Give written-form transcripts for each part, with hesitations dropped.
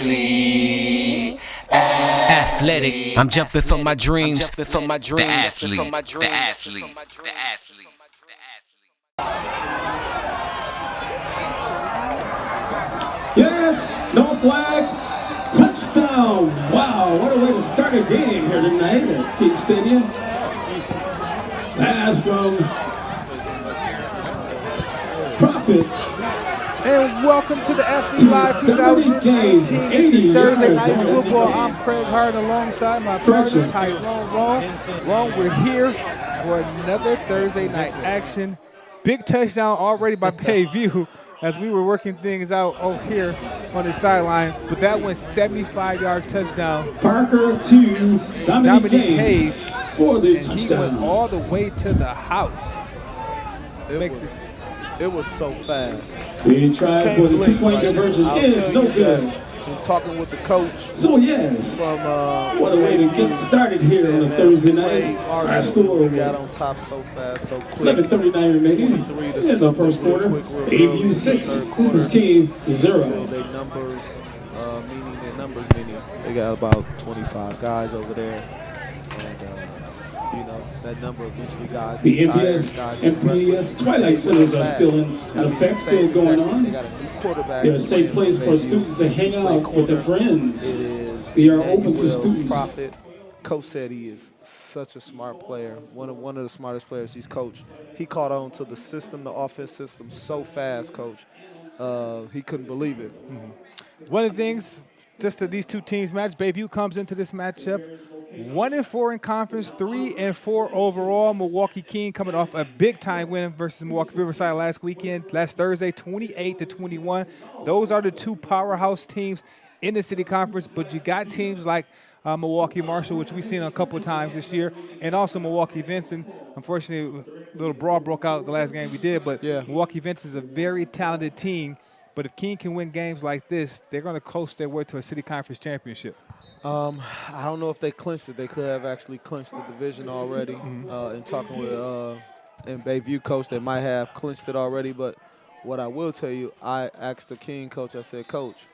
athlete. Athletic. I'm jumping for my dreams. The athlete. The athlete. The athlete. Yes, no flags, touchdown! Wow, what a way to start a game here tonight at King Stadium. Pass from Profit. And welcome to the Athlete Live 2018. This is Thursday Night Football. I'm Craig Hart alongside my partner Tyrone Rome. We're here for another Thursday night action. Big touchdown already by Bayview as we were working things out over here on the sideline. But that went 75-yard touchdown. Parker to Dominique Hayes for the touchdown. He went all the way to the house. It was so fast. The try for the two-point conversion is no good. Been talking with the coach. So yes, what a way to get started here on a Thursday night. Our score got on top so fast, so quick. 11:39 remaining in the first quarter. Bayview 6, Mil.King 0. Their numbers, meaning they got about 25 guys over there, and that number eventually guys. The MPS Twilight Centers are still in effect, still going on. They got a new quarterback. They're a safe place for students to hang out with their friends. They are open to students. Profit. Coach said he is such a smart player, one of the smartest players he's coached. He caught on to the system, the offense system, so fast, Coach. He couldn't believe it. One of the things, just that these two teams match, Bayview comes into this matchup 1-4 in conference, 3-4 overall. Mil.King coming off a big-time win versus Milwaukee Riverside last Thursday, 28-21. Those are the two powerhouse teams in the city conference, but you got teams like Milwaukee Marshall, which we've seen a couple of times this year, and also Milwaukee Vincent. Unfortunately, a little brawl broke out the last game we did, but yeah. Milwaukee Vincent is a very talented team. But if King can win games like this, they're going to coast their way to a city conference championship. I don't know if they clinched it. They could have actually clinched the division already. In talking with and Bayview coach, they might have clinched it already. But what I will tell you, I asked the King coach, I said, Coach,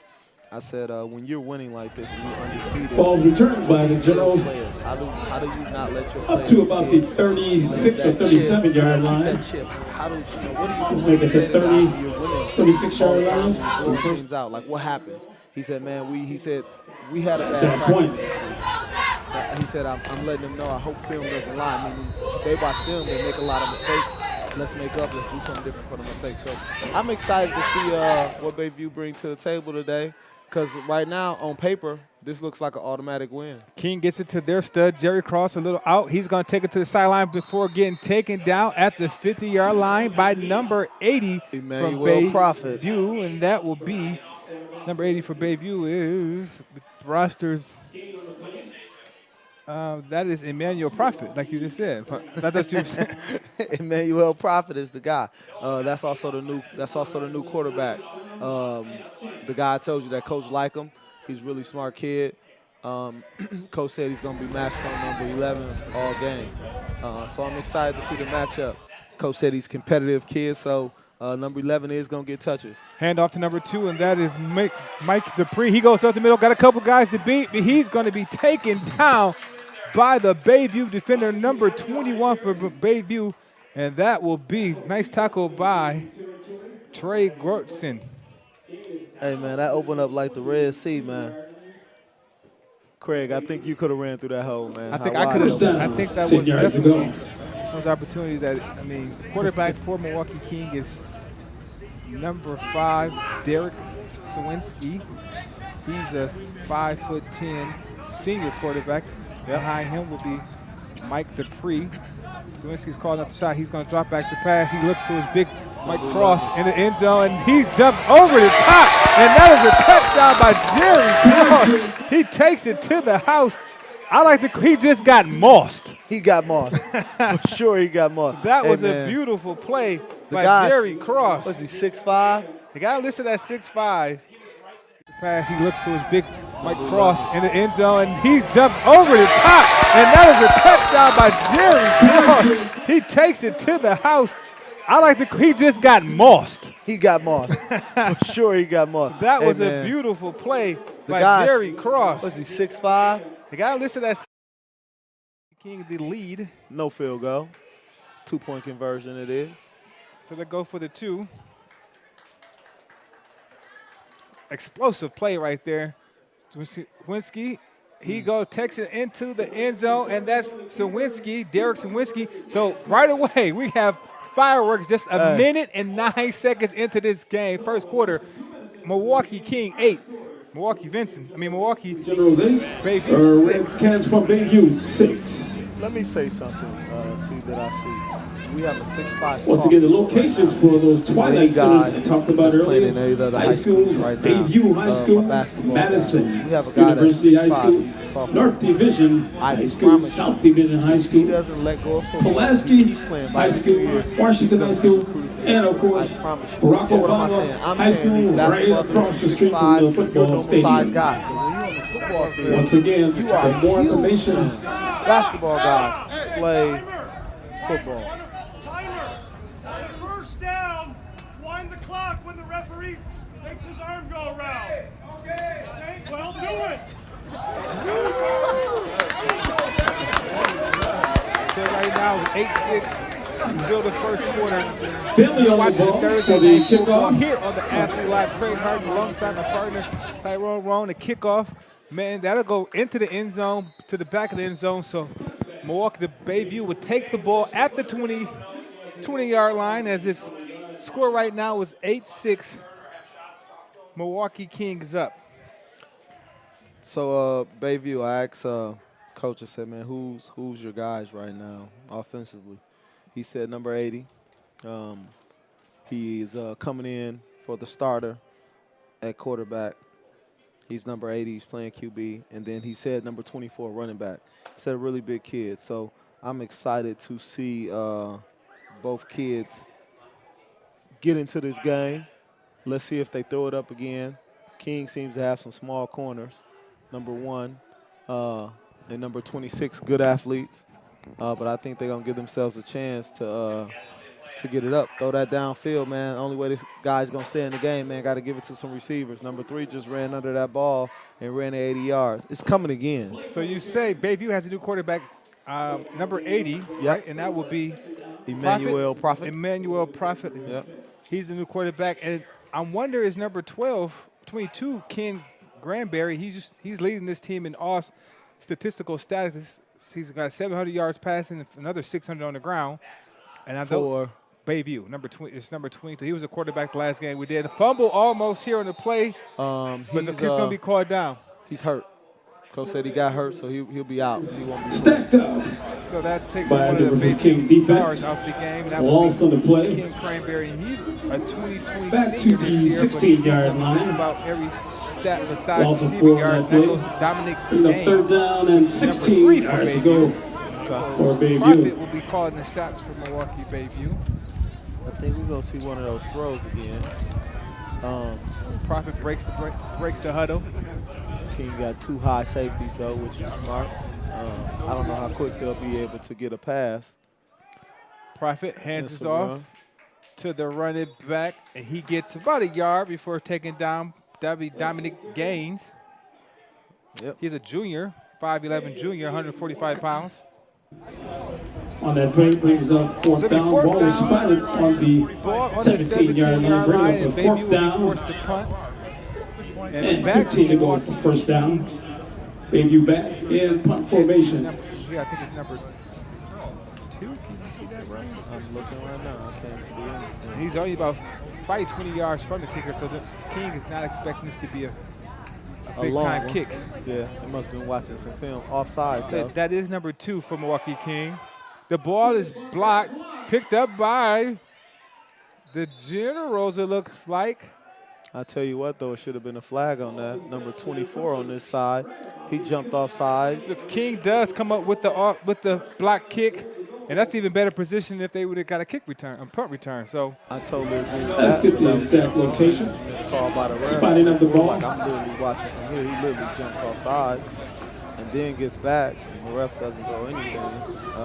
when you're winning like this and you're undefeated. Ball returned by the Generals. How do you not let your up to about the 36 or 37-yard line. Let's make it the 36-yard line. Teams out. Like, what happens? He said, man, we had a bad point. He said, I'm letting them know I hope film doesn't lie. Meaning, they watch film, they make a lot of mistakes. Let's make up. Let's do something different for the mistakes. So I'm excited to see what Bayview bring to the table today. Because right now, on paper, this looks like an automatic win. King gets it to their stud, Jerry Cross, a little out. He's going to take it to the sideline before getting taken down at the 50-yard line by number 80 from Bayview. And that will be number 80 for Bayview is rosters. That is Emmanuel Prophet, like you just said. Emmanuel Prophet is the guy. That's also the new quarterback. The guy I told you that coach like him. He's a really smart kid. Coach said he's going to be matched on number 11 all game. So I'm excited to see the matchup. Coach said he's a competitive kid, so number 11 is going to get touches. Hand off to number 2, and that is Mike Dupree. He goes up the middle, got a couple guys to beat, but he's going to be taken down by the Bayview defender, number 21 for Bayview, and that will be nice tackle by Trey Gortson. Hey, man, that opened up like the Red Sea, man. Craig, I think you could have ran through that hole, man. I think I could have. I think that was definitely those opportunities that, quarterback for Mil.King is number 5, Derek Sawinski. He's a 5'10" senior quarterback. Behind him will be Mike Dupree. Sawinski's calling up the shot. He's going to drop back the pass. He looks to his big Mike Cross in the end zone, and he's jumped over the top. And that is a touchdown by Jerry Cross. He takes it to the house. He just got mossed. He got mossed. For sure he got mossed. That was a beautiful play by Jerry Cross. Was he 6'5"? The guy listed at 6'5". He looks to his big Mike Cross in the end zone, and he's jumped over the top. And that is a touchdown by Jerry Cross. He takes it to the house. I like the. He just got mossed. He got mossed. For sure he got mossed. That was man, a beautiful play by guy, Jerry Cross. Was he 6'5"? The guy listed as King the lead. No field goal. 2-point conversion it is. So they go for the 2. Explosive play right there. Sawinski, he takes it into the end zone, and that's Sawinski, Derek Sawinski. So right away, we have fireworks just a minute and 9 seconds into this game, first quarter. Milwaukee King 8. Milwaukee Generals 8. Bayview 6. Redskins from Bayview 6. Let me say something, see that I see. We have a 6'5". Once again, the locations for those Twilight Centers I talked about earlier. High schools, Bayview High School, Madison University High School, North Division High School, South Division High School, Pulaski High School, Washington High School, and of course, Barack Obama High School right across the street from the football stadium. Once again, for more information, basketball guys play football. First down, wind the clock when the referee makes his arm go around. Okay, well, do it. So right now it's 8-6. Still the first quarter. Finley on the ball for the kickoff. Here on the Athlete Live, Craig Harden alongside my partner Tyrone Rowan. The kickoff, man, that'll go into the end zone, to the back of the end zone. So Milwaukee, the Bayview would take the ball at the 20-yard line, as its score right now is 8-6. Milwaukee Kings up. So Bayview, I asked coach, I said, man, who's your guys right now offensively? He said number 80. He's coming in for the starter at quarterback. He's number 80. He's playing QB. And then he said number 24, running back. He said a really big kid. So I'm excited to see both kids get into this game. Let's see if they throw it up again. King seems to have some small corners. Number 1 and number 26, good athletes. But I think they're going to give themselves a chance to get it up. Throw that downfield, man. Only way this guy's going to stay in the game, man, got to give it to some receivers. Number 3 just ran under that ball and ran 80 yards. It's coming again. So you say Bayview has a new quarterback, number 80, right? And that will be Emmanuel Prophet. Emmanuel Prophet. Yep. He's the new quarterback. And I wonder, is number 22, Ken Granberry. He's leading this team in all statistical status. He's got 700 yards passing, another 600 on the ground. And I know Bayview, it's number 22. He was a quarterback the last game we did. A fumble almost here on the play, but the kid's going to be called down. He's hurt. Coach said he got hurt, so he'll be out. He won't be stacked up. So that takes by one of the King big defense. stars off the game. That Loss on the play. King Cranberry. He's a 2020 Back to senior the this year, 16-yard line. Just about every stat besides Also receiving for yards. that That goes to Dominic play. Gaines. 3rd down and 16 yards to go for Bayview. Prophet will be calling the shots for Milwaukee Bayview. I think we're going to see one of those throws again. Prophet breaks the huddle. King got 2 high safeties, though, which is smart. I don't know how quick they'll be able to get a pass. Prophet hands this off to the running back, and he gets about a yard before taking down Dominic Gaines. Yep. He's a junior, 5'11 junior, 145 pounds. On that play, brings up 4th down. Ball is spotted on the 17-yard line. Bring up the 4th down. Forced to punt. And 15 to go for 1st down. Bayview back in punt formation. I think it's number 2. Can you see that, right? I'm looking right now. I can't see it. And he's only probably 20 yards from the kicker, so the King is not expecting this to be a big-time kick. Yeah, he must have been watching some film. Offside, so. That is number 2 for Milwaukee King. The ball is blocked, picked up by the Generals, it looks like. I tell you what, though, it should have been a flag on that. Number 24 on this side. He jumped off sides. So King does come up with the block kick, and that's even better position if they would have got a punt return. So I totally agree with Let's that. get the exact location. It's called by the ref. Spotting of the ball. Like I'm literally watching from here. He literally jumps off sides. and then gets back, and the ref doesn't throw anything.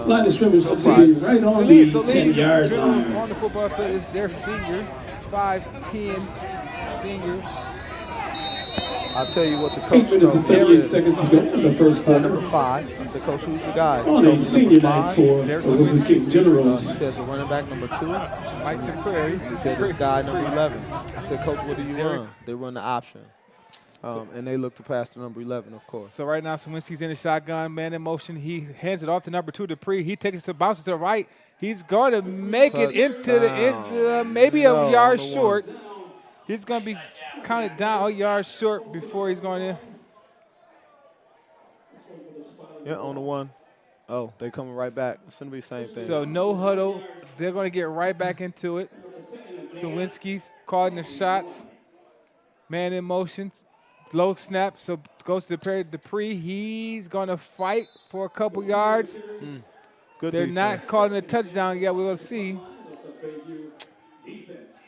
Line of scrimmage to be right on the 10-yard Generals line. on the football field is their senior, 5'10" senior. I'll tell you what the 8 coach minutes told and me. 38 seconds to go in the first quarter. Number 5. I said, Coach, who's your guys? On a senior night for the Mil.King He Generals. says the running back number 2. Mike DePrairie. He said this guy number 11. I said, Coach, what do you run? They run the option. And they look to pass to number 11, of course. So right now, Sawinski's in the shotgun, man in motion. He hands it off to number 2, Dupree. He takes it to bounce it to the right. He's going to make it into maybe a yard short. He's going to be counted down a yard short before he's going in. Yeah, on the 1. Oh, they coming right back. It's going to be the same thing. So no huddle. They're going to get right back into it. Sawinski's calling the shots. Man in motion. Low snap. So goes to Dupree. He's going to fight for a couple yards. Good They're defense. not calling a touchdown yet. We're going to see.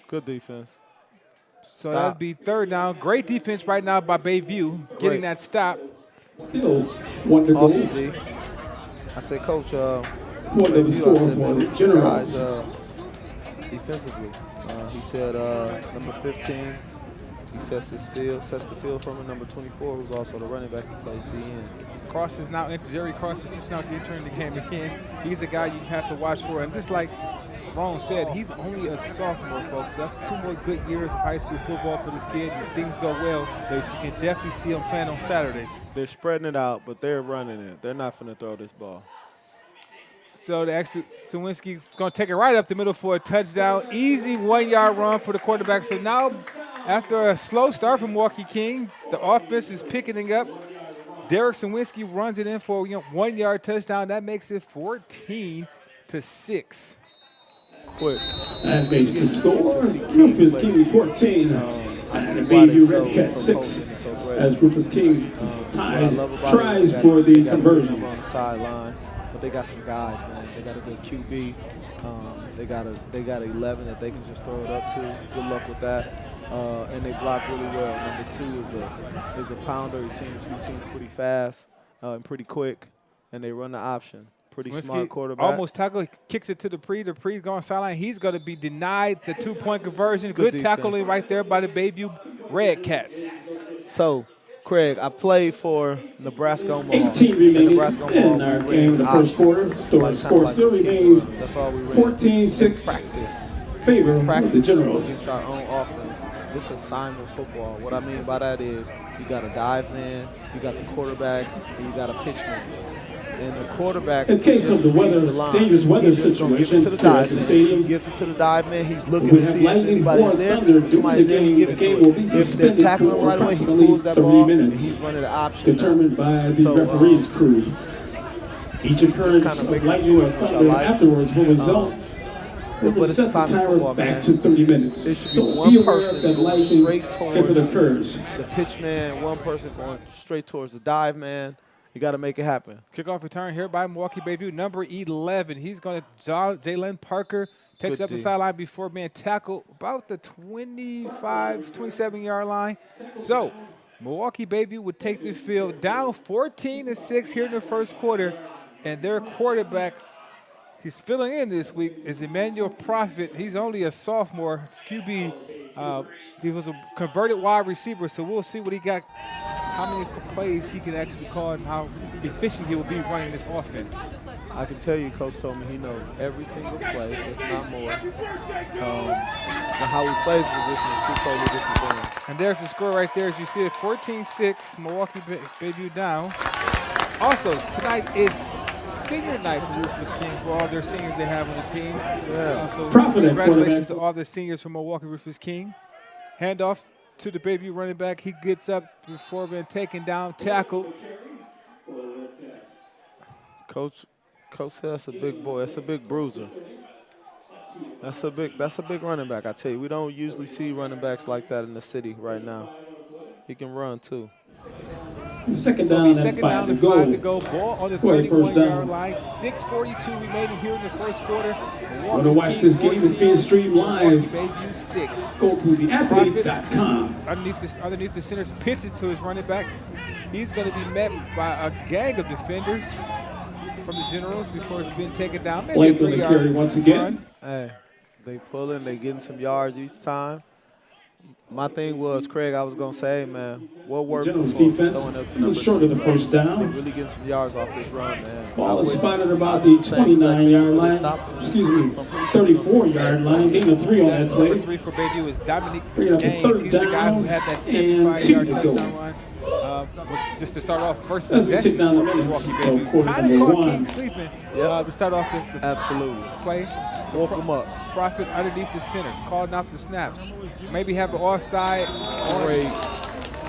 Good defense. So that'd be 3rd down. Great defense right now by Bayview, getting that stop. Still 1 to go. Awesome, G. I said, Coach, What the score for the Generals? Defensively. He said number 15, he sets the field from him. Number 24, who's also the running back, he plays DN. Cross is now into Jerry Cross is just now entering the game again. He's a guy you have to watch for. And just like Ron said, he's only a sophomore, folks. So that's 2 more good years of high school football for this kid. If things go well, you can definitely see him playing on Saturdays. They're spreading it out, but they're running it. They're not going to throw this ball. So Sawinski's going to take it right up the middle for a touchdown. Easy 1-yard run for the quarterback. So now, after a slow start from Mil.King, the offense is picking up. Derek Sawinski runs it in for a 1-yard touchdown. That makes it 14-6. Quick. That makes the score. Rufus King 14 and Bayview Redcats 6 as Rufus King tries for the conversion. On the sideline, but they got some guys, man. They got a good QB. They got 11 that they can just throw it up to. Good luck with that. And they block really well. Number 2 is a pounder. He seems pretty fast and pretty quick, and they run the option. Pretty smart quarterback. Almost tackle, kicks it to Dupree. Dupree going sideline. He's going to be denied the 2-point conversion. Good tackling right there by the Bayview Redcats. So, Craig, I played for Nebraska Omaha. 18 remaining in our game in the first quarter. Score still remains 14-6 favor of the Generals. Against our own offense. This is assignment football. What I mean by that is you got a dive man, you got the quarterback, and you got a pitchman. And the quarterback, in case of the dangerous weather situation to the dive at the stadium, gives it to the dive man. He's looking we to have see if lightning, anybody's there. thunder If somebody's there, he give it to him. If they're tackling him right away, he pulls that ball, and he's running the option. Determined by the referee's crew. Each occurrence of lightning or thunder afterwards will result. We'll set the timer back to 30 minutes. So be aware that lightning, if it occurs. The pitchman, one person going straight towards the dive man. You got to make it happen. Kickoff return here by Milwaukee Bayview, number 11. He's going to Jalen Parker takes up the sideline before being tackled about the 25, 27-yard line. So Milwaukee Bayview would take the field down 14-6 here in the first quarter, and their quarterback, he's filling in this week, is Emmanuel Prophet. He's only a sophomore. QB, he was a converted wide receiver, so we'll see what he got, how many plays he can actually call and how efficient he will be running this offense. I can tell you, Coach told me he knows every single play, if not more. How he plays position is 2 totally different things. And there's the score right there. As you see it, 14-6, Milwaukee Bayview down. Also, tonight is senior night for Rufus King, for all their seniors they have on the team. Yeah. So congratulations to all the seniors from Milwaukee Rufus King. Handoff to the Bayview running back. He gets up before being taken down, tackled. Coach said that's a big boy. That's a big bruiser. That's a big running back. I tell you, we don't usually see running backs like that in the city right now. He can run too. Second So down it'll be and second down 5 and to 5 to go. go. Ball on the Boy, first down. 31-yard line. 6:42 remaining here in the first quarter. Want to watch this game? It's being streamed live. Bayview 6. Go to theathlete.com. Underneath the center's pitches to his running back. He's going to be met by a gang of defenders from the Generals before it's been taken down. Maybe Blake a on the 3-yard carry once again. run. Hey, they pulling, they getting some yards each time. My thing was, Craig, I was going to say, man, what worked Generals before defense throwing up to a little number short of the 2? first down. Really getting some yards off this run, man. Ball is spotted about the 29-yard line. Excuse me, 34-yard line. Gain of 3 on that Number play. 3 for Bayview is Dominique Bring it up to Gaines. third He's the guy who down had that and 75-yard 2 to touchdown go. run. But just to start off, first That's a tick possession down the for minutes. Milwaukee So Bayview. quarter Kind of number caught 1. King sleeping to start off the Absolutely. play. Woke him up. Prophet underneath the center, calling out the snaps. Maybe have an offside. Great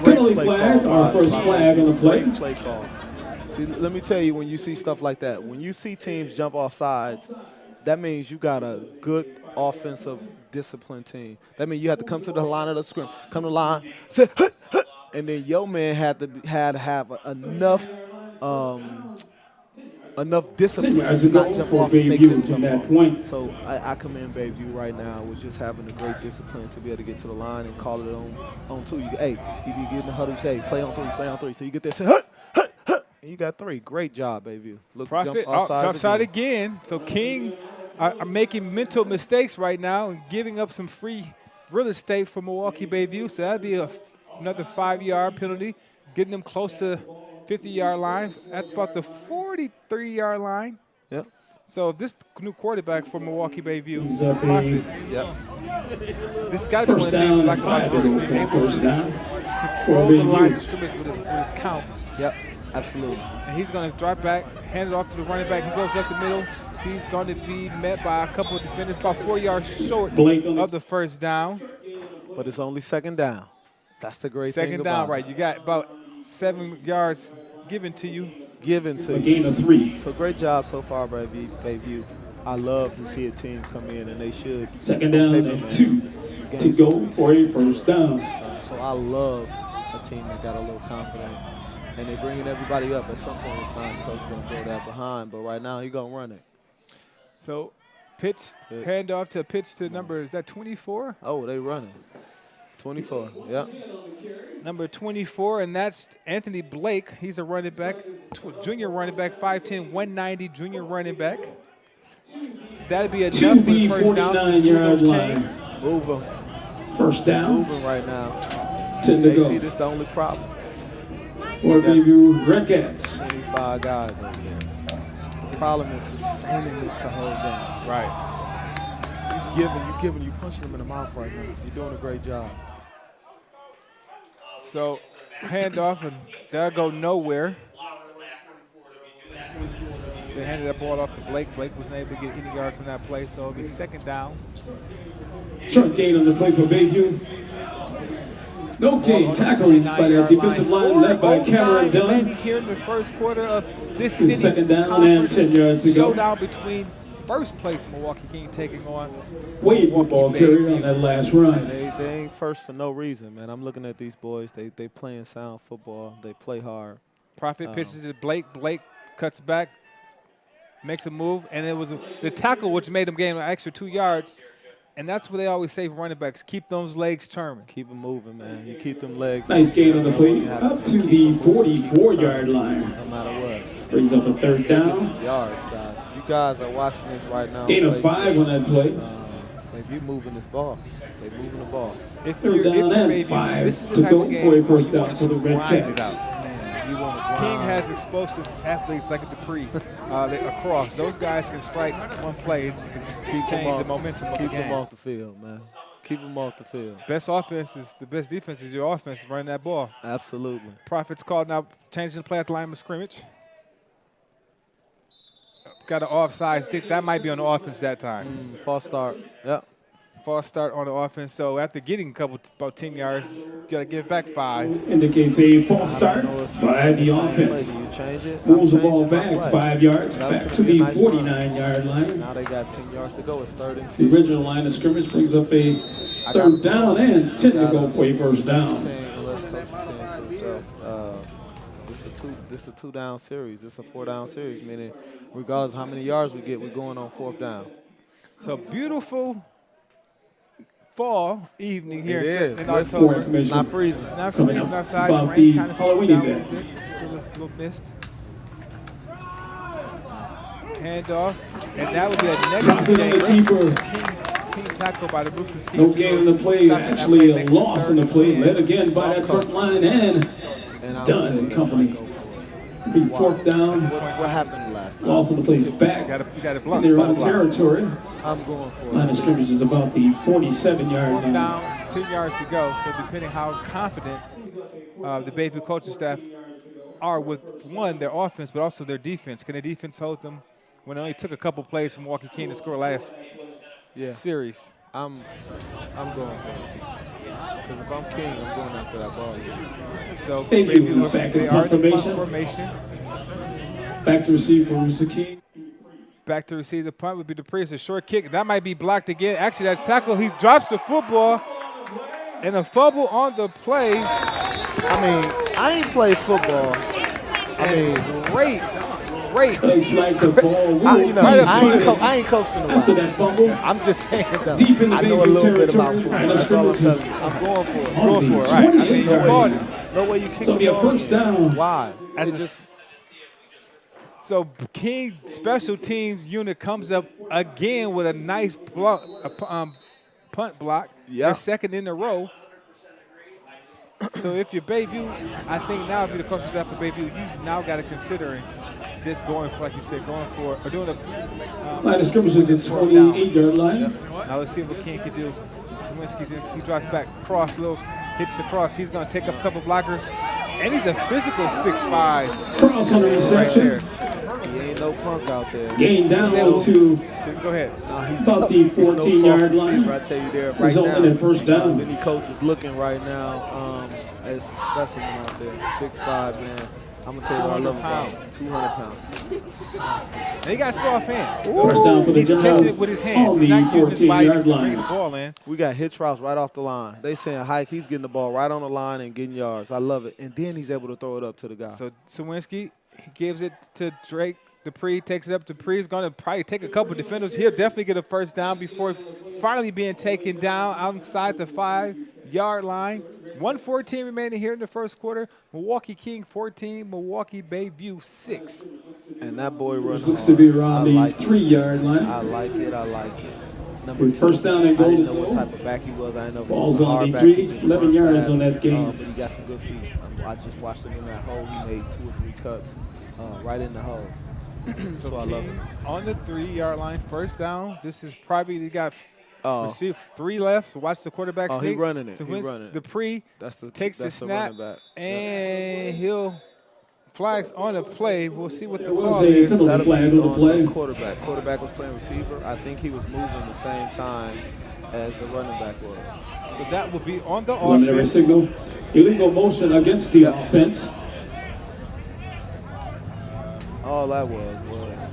Penalty play flag, call our by- first by flag on the play. Great play call. See, let me tell you, when you see stuff like that, when you see teams jump off sides, that means you got a good offensive disciplined team. That means you have to come to the line of the scrim, come to the line, say, hut, hut, and then your man had to have enough discipline yards to to go not jump for off and make Bayview them from jump that off. point. So I commend Bayview right now with just having a great discipline to be able to get to the line and call it on 2. Hey, you be getting the huddle, you say, play on 3, play on 3. So you get that, say, hut, hut, hut, and you got 3. Great job, Bayview. Look, Prophet jump offside again. So King are making mental mistakes right now and giving up some free real estate for Milwaukee Bayview. So that'd be another 5-yard penalty, getting them close to 50-yard line. That's about the 43-yard line. Yep. So this new quarterback for Milwaukee Bayview, He's up Prophet, Yep. this got to be one First of the things we down like and about 5 him, to go being for able first to down. control the line Bayview. of scrimmage with his count. Yep. Absolutely. And he's going to drop back, hand it off to the running back. He goes up the middle. He's going to be met by a couple of defenders, about 4 yards short Blake on of the first down. But it's only second down. That's the great thing Second about down, it. right. You got about 7 yards given to you. Given to A you. gain of 3. So great job so far, Bayview. I love to see a team come in, and they should. Second down Paper, and man. 2 to go for a first down. So I love a team that got a little confidence, and they're bringing everybody up. At some point in time, coach going to throw that behind, but right now he going to run it. So pitch, handoff to pitch to number, is that 24? Oh, they running. 24. Yep. Number 24, and that's Anthony Blake. He's a running back, junior running back, 5'10", 190, junior running back. That'd be enough To for the the first down. So 49-yard those line. chains. Moving. First down, Moving right now. 10 to They see go. this the only problem. For Bayview Redcats. 25 guys over there. The problem is sustaining this the whole game. Right. You punching them in the mouth right now. You're doing a great job. So handoff, and that'll go nowhere. They handed that ball off to Blake. Blake wasn't able to get any yards on that play, so it'll be second down. Short gain on the play for Bayview. No gain, tackled by the defensive line led by Cameron Dunn. Here in the first quarter of this It's city second down conference and 10 yards to go. showdown between first place Milwaukee King taking on Wade with ball carrier on that last run. They ain't first for no reason, man. I'm looking at these boys. They playing sound football. They play hard. Prophet pitches to Blake. Blake cuts back, makes a move, and it was the tackle which made him gain an extra 2 yards. And that's what they always say for running backs: keep those legs turning. Keep them moving, man. You keep them legs. Nice gain on the play, You have up to keep the them moving, keep them 44-yard turning, line. No matter what. Brings up a third Get down. some yards, guys. You guys are watching this right now. Gain of 5 on that play. If you moving this ball, they moving the ball. If Third you're down and maybe, 5 this is the to type go of game for a where first you down want for the to Red grind it Cats. out. Man, you want to King has explosive athletes like a Dupree across. Those guys can strike one play and can change the momentum of the Keep them game. off the field, man. Keep them off the field. Best offense is the best defense is your offense is running that ball. Absolutely. Prophet's called now, changing the play at the line of scrimmage. Got an offside stick. That might be on the offense that time. False start. Yep. False start on the offense. So after getting a couple, about 10 yards, you got to give back 5. Indicates a false start by the offense. You change it. Moves the I'm ball changing my back play. 5 yards, That was back gonna to be a the nice run. 49-yard line. Now they got 10 yards to go. It's 3rd and The 2. original line of scrimmage brings up a third down and 10 to go for a first down. Unless coach is saying to himself, This a two-down series. This a four-down series, meaning regardless of how many yards we get, we're going on fourth down. So beautiful fall evening here It in is. October. It's not freezing. Not Coming freezing up outside. about The rain the kind of slowed Halloween down a event. little bit. Still a little mist. Handoff, and that would be a Dropping negative on the keeper. team tackle by the Brooklyn receiver. No gain in the play, actually a loss in the play, led again by that front line, and Dunn and company. Be fourth down, What happened last time? loss on the plays back You got to in block. their own territory. I'm going for Line it. of scrimmage is about the 47-yard Fourth line. down, 10 yards to go. So depending how confident the Bayview coaching staff are with, one, their offense, but also their defense. Can the defense hold them when it only took a couple plays from Mil.King to score last series? I'm going for it. Because if I'm King, I'm going after that ball. So Thank Bayview you. looks Back like to they the are in the punt formation. formation. Back to receive for Mil.King. Back to receive the punt would be Dupree. It's a short kick. That might be blocked again. Actually, that tackle, he drops the football. And a fumble on the play. I mean, I ain't played football. Great. Looks like the ball I will ain't coaching a after while. that fumble. I'm just saying though. Deep in the I know a Bayview little bit about territory. football. Line of That's all I'm scrimmage telling you. I'm going for it. on Going the for it, right. I mean, 28 you yard called line. it. No way you kick So the be a ball. first down. Why? As It a- just So King special teams unit comes up again with a nice block, punt block. Yeah. Their second in a row. So if you're Bayview, I think now if you're the coaching staff for Bayview, you now got to consider just going for, like you said, going for or doing a Line of scrimmage is the 28-yard line. Now let's see what King can do. Zawinski's in, he drops back, cross, little hits the cross. He's going to take up a couple blockers, and he's a physical 6'5". Cross on the reception. he ain't no punk out there. Gain down to Go ahead. No, he's about the he's no 14-yard soft line. receiver, I tell you there right Resulting now. in first down. Any coach is looking right now as a specimen out there. 6'5", man. I'm going to tell you what I love about him. 200 pounds. And he got soft hands. First down for the He's catching it Generals with his hands. on He's the not using his body to 14-yard bring the line. ball in. We got hitch routes right off the line. They saying hike, he's getting the ball right on the line and getting yards. I love it. And then he's able to throw it up to the guy. So Zawinski, he gives it to Drake. Dupree takes it up. Dupree is going to probably take a couple defenders. He'll definitely get a first down before finally being taken down outside the 5-yard line. 1:14 remaining here in the first quarter. Mil.King 14, Milwaukee Bayview 6. And that boy runs Looks hard. to be around I the like it. 3-yard line. I like it. I like it. With first down and I goal didn't to know what go. type of back he was. I didn't know if Ball's he was a on hard the back. 3, He just 11 run yards fast. on that game. But he got some good feet. I just watched him in that hole. He made 2 or 3 cuts right in the hole. So I love it. On the 3-yard line, first down. This is probably he got received 3 left. So watch the quarterback Oh, he sneak. running it. So He running it. Dupree takes the that's snap, running back. and he'll flags on the play. We'll see what the There was call a is. penalty That'll flag be on the play. quarterback. Quarterback was playing receiver. I think he was moving the same time as the running back was. So that will be on the Preliminary offense. signal. Illegal motion against the offense. All that was.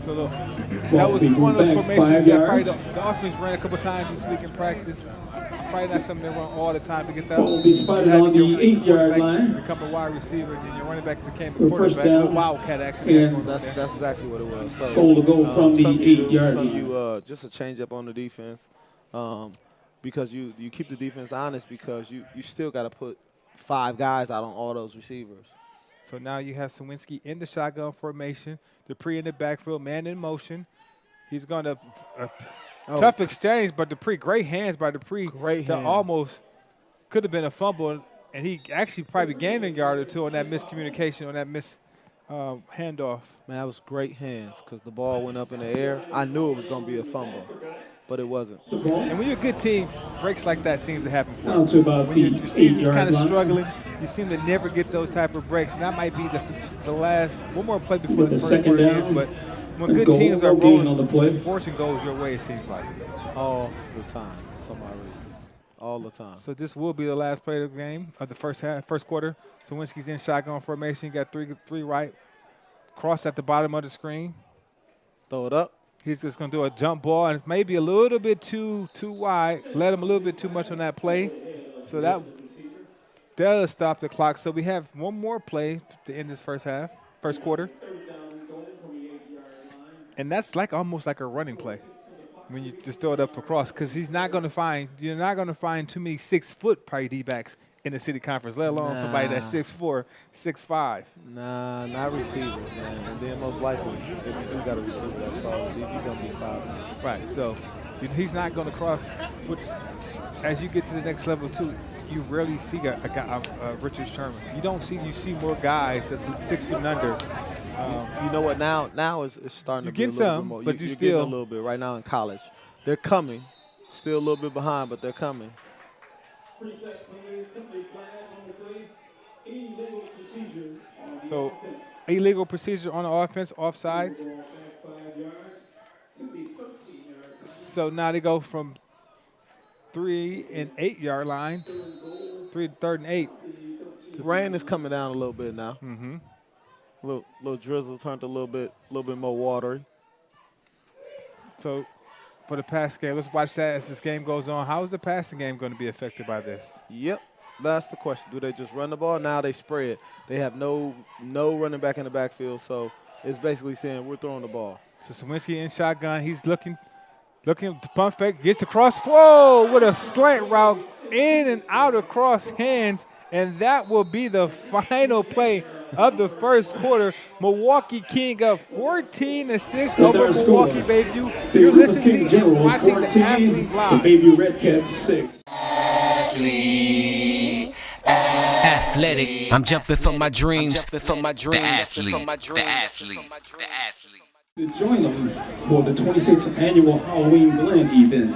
So look, that Ball was being one of those back formations 5 that probably yards. the offense ran a couple times this week in practice. Probably not something they run all the time to get that. Ball will be spotted You had to on get the your 8-yard quarterback line. Become a wide receiver, and then your running back became a For first quarterback. A little down. wildcat action. And going on there. That's exactly what it was. So Goal to go from the some you do, 8-yard some line. you just a change up on the defense, because you keep the defense honest because you still got to put 5 guys out on all those receivers. So now you have Zawinski in the shotgun formation. Dupree in the backfield, man in motion. He's going to tough exchange, but Dupree, great hands by Dupree. Great to hands. almost could have been a fumble, and he actually probably gained a yard or 2 on that miscommunication, on that handoff. Man, that was great hands because the ball went up in the air. I knew it was going to be a fumble, but it wasn't. And when you're a good team, breaks like that seem to happen for you. Down to about When the your season's 8-yard kind of line. struggling, you seem to never get those type of breaks. And that might be the last one more play before With this the first second quarter ends. down, But when a good goal, teams are no gain rolling, on the play. fortune goes your way, it seems like. All the time, for some odd reason. All the time. So this will be the last play of the game of the first quarter. Zawinski's in shotgun formation. Got three right. Cross at the bottom of the screen. Throw it up. He's just going to do a jump ball, and it's maybe a little bit too wide. Let him a little bit too much on that play. So that does stop the clock. So we have one more play to end this first quarter. And that's like almost like a running play when you just throw it up for cross, because you're not going to find too many 6-foot probably D-backs in the city conference, let alone somebody that's 6'4", 6'5". Nah, not receivers, man. And then most likely, if you do got a receiver that's tall, he's going to be 5. Right, so he's not going to cross, which as you get to the next level too, you rarely see a Richard Sherman. You see more guys that's 6 foot and under. You know what? Now it's starting to be a little bit more. But you're getting a little bit right now in college. They're coming. Still a little bit behind, but they're coming. So, illegal procedure on the offense, offsides. So now they go from 3 and 8 yard line, 3rd and 8. The rain is coming down a little bit now. Mm-hmm. Little drizzle turned a little bit more watery. So for the pass game, let's watch that as this game goes on. How is the passing game going to be affected by this? Yep, that's the question. Do they just run the ball? Now they spread. They have no running back in the backfield, so it's basically saying we're throwing the ball. So Sawinski in shotgun. He's looking to pump fake. Gets the cross. Whoa, with a slant route in and out across hands. And that will be the final play of the first quarter. Mil.King up 14-6 over Milwaukee Bayview. You're listening to and watching the Athlete Live. The Bayview Redcats 6. Athletic. I'm jumping for my dreams. The athlete. Join them for the 26th annual Halloween Glen event.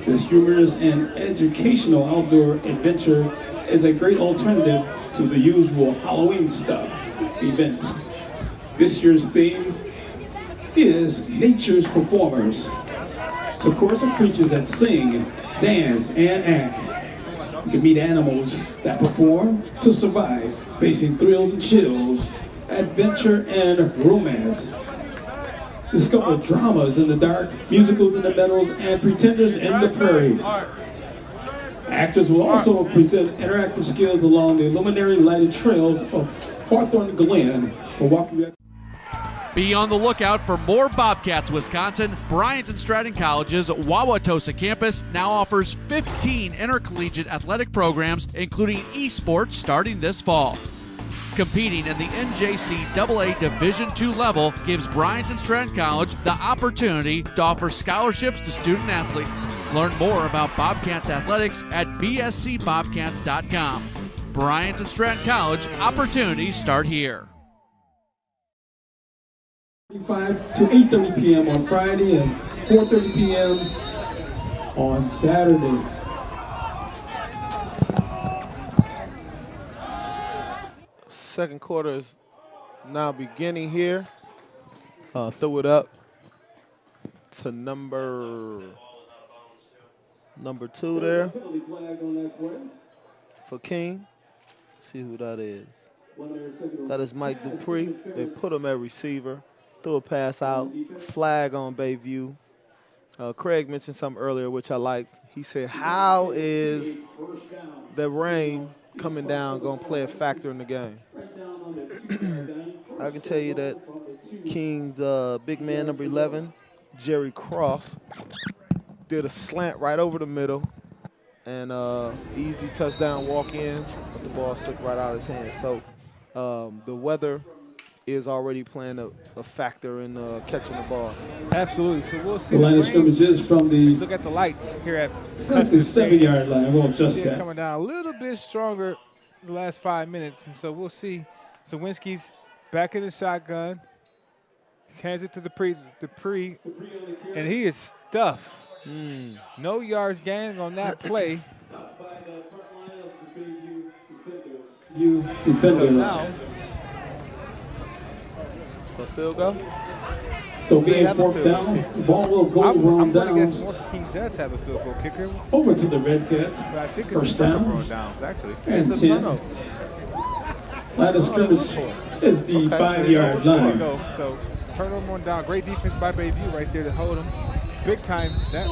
This humorous and educational outdoor adventure is a great alternative to the usual Halloween stuff event. This year's theme is Nature's Performers. It's a chorus of creatures that sing, dance, and act. You can meet animals that perform to survive, facing thrills and chills, adventure and romance. Discover dramas in the dark, musicals in the meadows, and pretenders in the prairies. Actors will also present interactive skills along the luminary lighted trails of Hawthorne Glen. Be on the lookout for more Bobcats Wisconsin. Bryant and Stratton College's Wauwatosa campus now offers 15 intercollegiate athletic programs, including esports, starting this fall. Competing in the NJCAA Division II level gives Bryant and Stratton College the opportunity to offer scholarships to student athletes. Learn more about Bobcats athletics at bscbobcats.com. Bryant and Stratton College, opportunities start here. 5 to 8:30 p.m. on Friday and 4:30 p.m. on Saturday. Second quarter is now beginning here. Throw it up to number 2 there for King. See who that is. That is Mike Dupree. They put him at receiver. Threw a pass out. Flag on Bayview. Craig mentioned something earlier, which I liked. He said, how is the rain coming down going to play a factor in the game? I can tell you that King's big man, number 11, Jerry Cross, did a slant right over the middle and easy touchdown walk in, but the ball stuck right out of his hand. So the weather is already playing a factor in catching the ball. Absolutely. So we'll see. The line of scrimmage is from the look at the lights here at the 7-yard line. We'll adjust that. Coming down a little bit stronger the last 5 minutes, and so we'll see. Sawinski's back in the shotgun, hands it to Dupree, and he is stuffed. No yards gained on that play. So now, so field goal. So being 4th down, the ball will go around downs. I guess downs. Mil.King does have a field goal kicker. Over to the Redcats. But I think it's First a down. turnover on downs, actually. And 10. Line of scrimmage is the 5-yard line. So turnover on down. Great defense by Bayview right there to hold him. Big time. That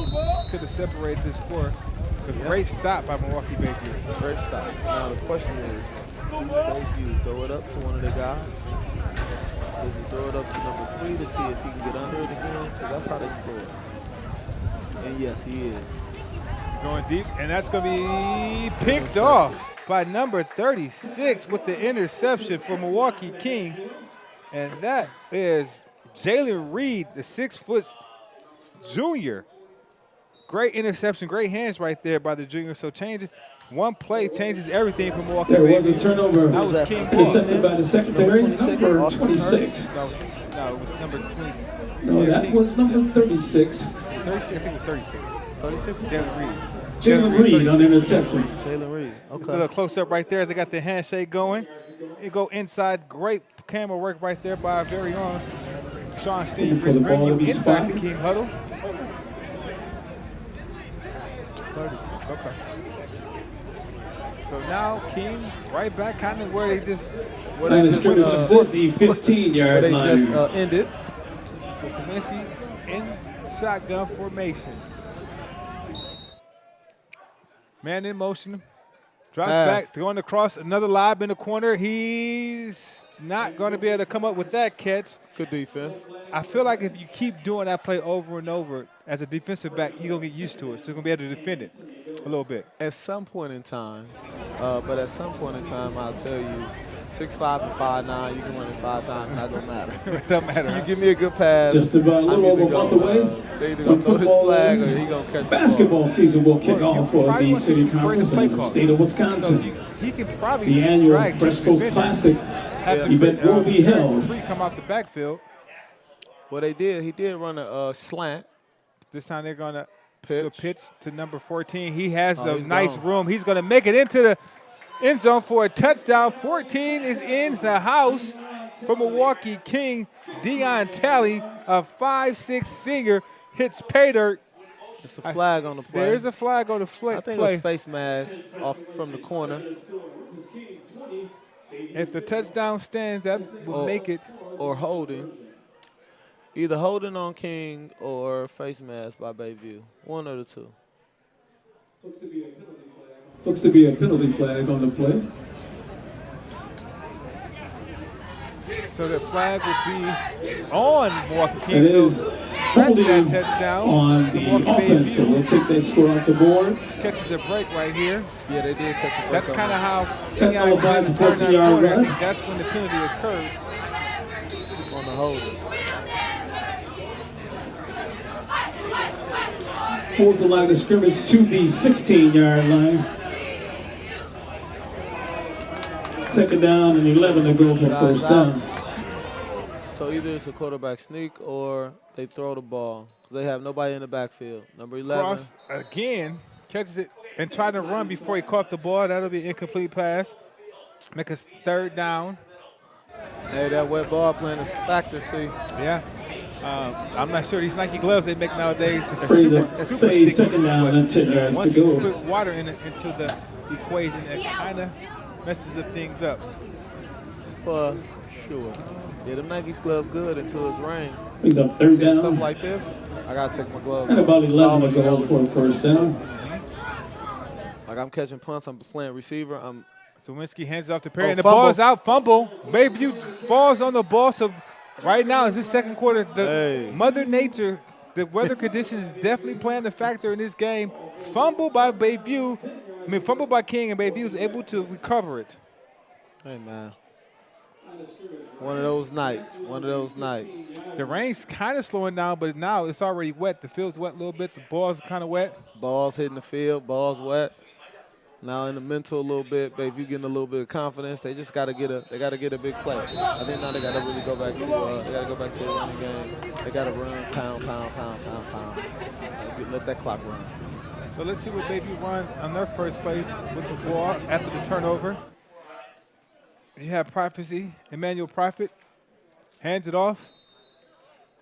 could have separated the score. It's a great stop by Milwaukee Bayview. Great stop. Now the question is, do Bayview throw it up to one of the guys? Does he throw it up to number 3 to see if he can get under it again? Because that's how they score. And yes, he is. Going deep, and that's going to be picked off by number 36 with the interception for Mil.King. And that is Jalen Reed, the 6-foot junior. Great interception, great hands right there by the junior. So one play changes everything for Milwaukee. There was a turnover. That was King intercepted by the secondary, number 26. No, it was number 26. No, that was number 36. 36, I think it was 36. 36? Jalen Reed. Jalen Reed on interception. Jalen Reed. Okay. Just a little close up right there as they got the handshake going. You go inside. Great camera work right there by our very own Sean Steve. For the Bring ball you to be inside spotted. the King huddle. 36, okay. So now King right back kind of where they just And the scrimmage is at the 15-yard where they line. just ended. So Szymanski in shotgun formation. Man in motion. Drops back, going across another lob in the corner. He's not going to be able to come up with that catch. Good defense. I feel like if you keep doing that play over and over as a defensive back, you're going to get used to it. So you're going to be able to defend it a little bit. At some point in time, I'll tell you, 6'5" and 5'9", you can run it 5 times, not going to matter. It doesn't matter. You give me a good pass. Just about a little over a month away. They either going to throw his flag or he going to catch the ball. Basketball season will kick off for probably the want to see City some Conference great in the play state of So Wisconsin. he can probably The annual drag Fresh two Coast defenders. Classic event will be held. 3 come out the backfield. What he did run a slant. This time they're going to Pitch. pitch to number 14. He has a he's nice gone. room. He's going to make it into the end zone for a touchdown. 14 is in the house for Mil.King. Deion Talley, a 5'6" senior, hits pay dirt. It's a flag on the play. There is a flag on the play. I think it was face mask off from the corner. If the touchdown stands, that will make it. Or holding. Either holding on King or face mask by Bayview. One of the two. Looks to be a penalty flag on the play. So the flag would be on Mil.King. It So is scratch that holding touchdown. on the Milwaukee offense, so Bayview we'll take that score off the board. catches a break right here. Yeah, they did catch a break. That's kind of how That's Deion all back Talley to turned that 14-yard corner. I run. think that's when the penalty occurred. on the holding. Pulls the line of scrimmage to the 16-yard line. Second down and 11 to go for first down. So either it's a quarterback sneak or they throw the ball. They have nobody in the backfield. Number 11. Cross again, catches it and tried to run before he caught the ball. That'll be an incomplete pass. Make us third down. Hey, that wet ball playing is factor, see. Yeah. I'm not sure these Nike gloves they make nowadays are Free super to sticky. stay second down But and 10 yards to once you go. put water into the equation, it kind of messes up things up. For sure. Yeah, them Nike's glove good until it's rain. He's up third See down. stuff like this, I gotta take my gloves And off. about 11 to I already go know for it's- first down. Like I'm catching punts, I'm playing receiver. Zawinski hands it off to Perry, and the fumble. ball is out. Fumble. Bayview falls on the ball. So right now is this second quarter. The Mother Nature, the weather conditions definitely playing a factor in this game. Fumble by Bayview. Fumble by King, and Bayview was able to recover it. Hey man, one of those nights. One of those nights. The rain's kind of slowing down, but now it's already wet. The field's wet a little bit. The ball's kind of wet. Balls hitting the field, balls wet. Now in the mental a little bit, babe, you getting a little bit of confidence. They just gotta get a big play. I think now they gotta really go back to the running game. They gotta run, pound. Let that clock run. So let's see what Bayview run on their first play with the ball after the turnover. You have Prophecy, Emmanuel Prophet, hands it off.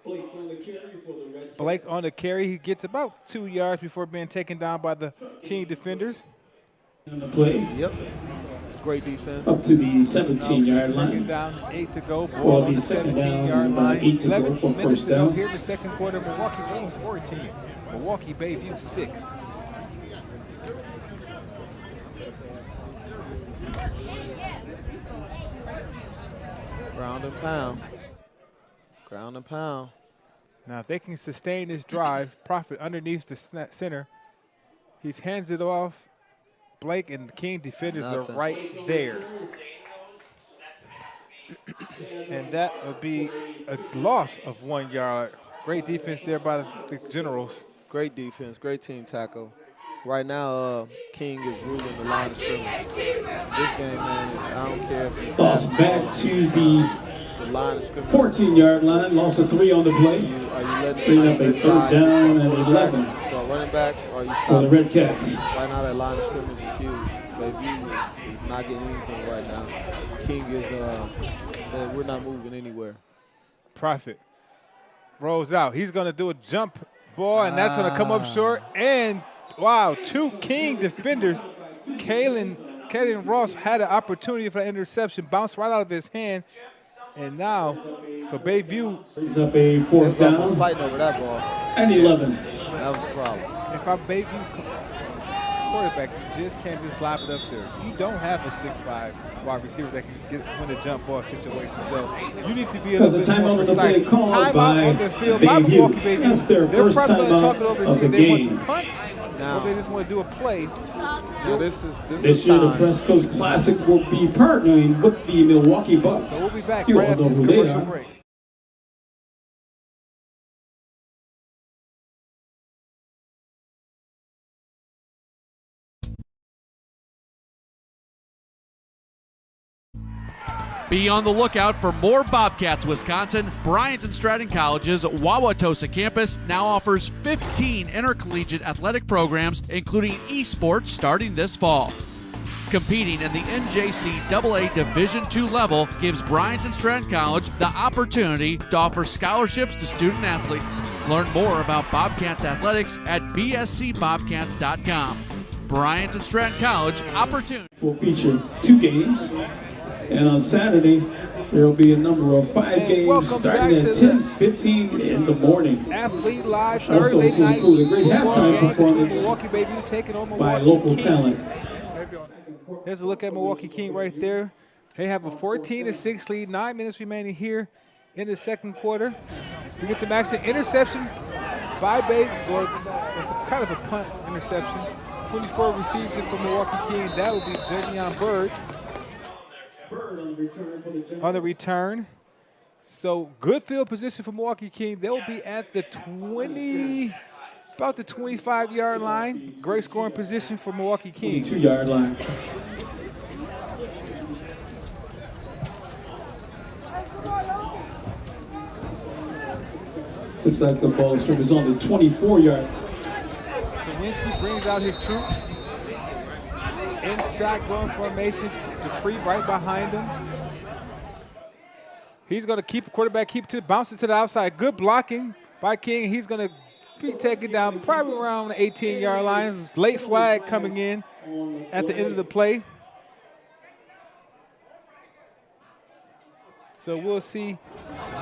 Blake on the carry. He gets about 2 yards before being taken down by the King defenders. On the play. Yep. Great defense. Up to the 17-yard Second line. down, 8 to go. For Ball on the the second down, 17-yard about line. 8 to go 11 for minutes first to go down. here in the second quarter. Milwaukee King 14. Milwaukee Bayview 6. Ground and pound. Ground and pound. Now, if they can sustain this drive, Prophet underneath the center, he hands it off. Blake and King defenders are right there. And that would be a loss of 1 yard. Great defense there by the Generals. Great defense, great team tackle. Right now, King is ruling the line of scrimmage. This game, man, is, I don't care if you Loss back to the line of scrimmage. 14-yard line. Loss of 3 on the play. Are you letting Bring up a 3rd down and 11. So running backs, or you for the Red Cats. Right now, that line of scrimmage is huge. Bayview is not getting anything right now. King is saying we're not moving anywhere. Prophet rolls out. He's going to do a jump ball, and that's going to come up short. And, wow, 2 King defenders. Kaden Ross had an opportunity for an interception, bounced right out of his hand. And now, so Bayview brings up a 4th down. Was fighting over that ball. And 11. That was the problem. If I'm Bayview quarterback, you just can't just lob it up there. You don't have a 6'5" wide receiver that can win a jump ball situation. So you need to be a little bit more precise. Timeout on the field by Milwaukee Bayview. That's their first timeout of the game. They want to punt, or they just want to do a play. Now this year, the Press Coast Classic will be partnering with the Milwaukee Bucks. So we'll be back You right all after know this who they commercial are. break. Be on the lookout for more Bobcats, Wisconsin. Bryant and Stratton College's Wauwatosa campus now offers 15 intercollegiate athletic programs, including esports, starting this fall. Competing in the NJCAA Division II level gives Bryant and Stratton College the opportunity to offer scholarships to student athletes. Learn more about Bobcats athletics at bscbobcats.com. Bryant and Stratton College opportunity. Will feature 2 games. And on Saturday, there will be a number of 5 games starting at 10:15 in the morning. Athlete Live Also Thursday to night. include a great halftime performance Milwaukee Bayview taking on Milwaukee by local King. talent. Here's a look at Milwaukee King right there. They have a 14-6 lead, 9 minutes remaining here in the second quarter. We get some action. Interception by Bayview, or it's kind of a punt interception. 24 reception for Milwaukee King. That would be Javion Bird on the return. So good field position for Milwaukee King. They'll be at the about the 25-yard line. Great scoring position for Milwaukee King. 2-yard line. Looks like the ball is on the 24-yard. So Winsky brings out his troops in shotgun formation. Dupree right behind him. He's going to keep the quarterback, bounces to the outside. Good blocking by King. He's going to be taken down probably around the 18-yard line. Late flag coming in at the end of the play. So we'll see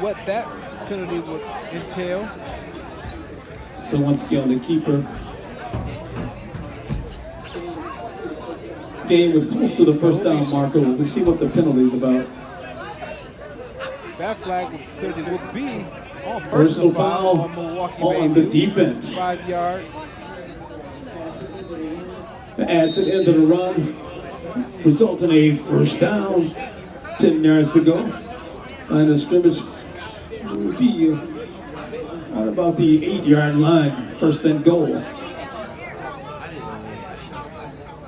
what that penalty would entail. So once again, the keeper. Game was close to the first down marker. Let's see what the penalty is about. That flag will be on personal foul on Milwaukee on the defense. 5 yard. Adds an end of the run, result in a first down. 10 yards to go. Line of scrimmage will be out about the 8-yard line. First and goal.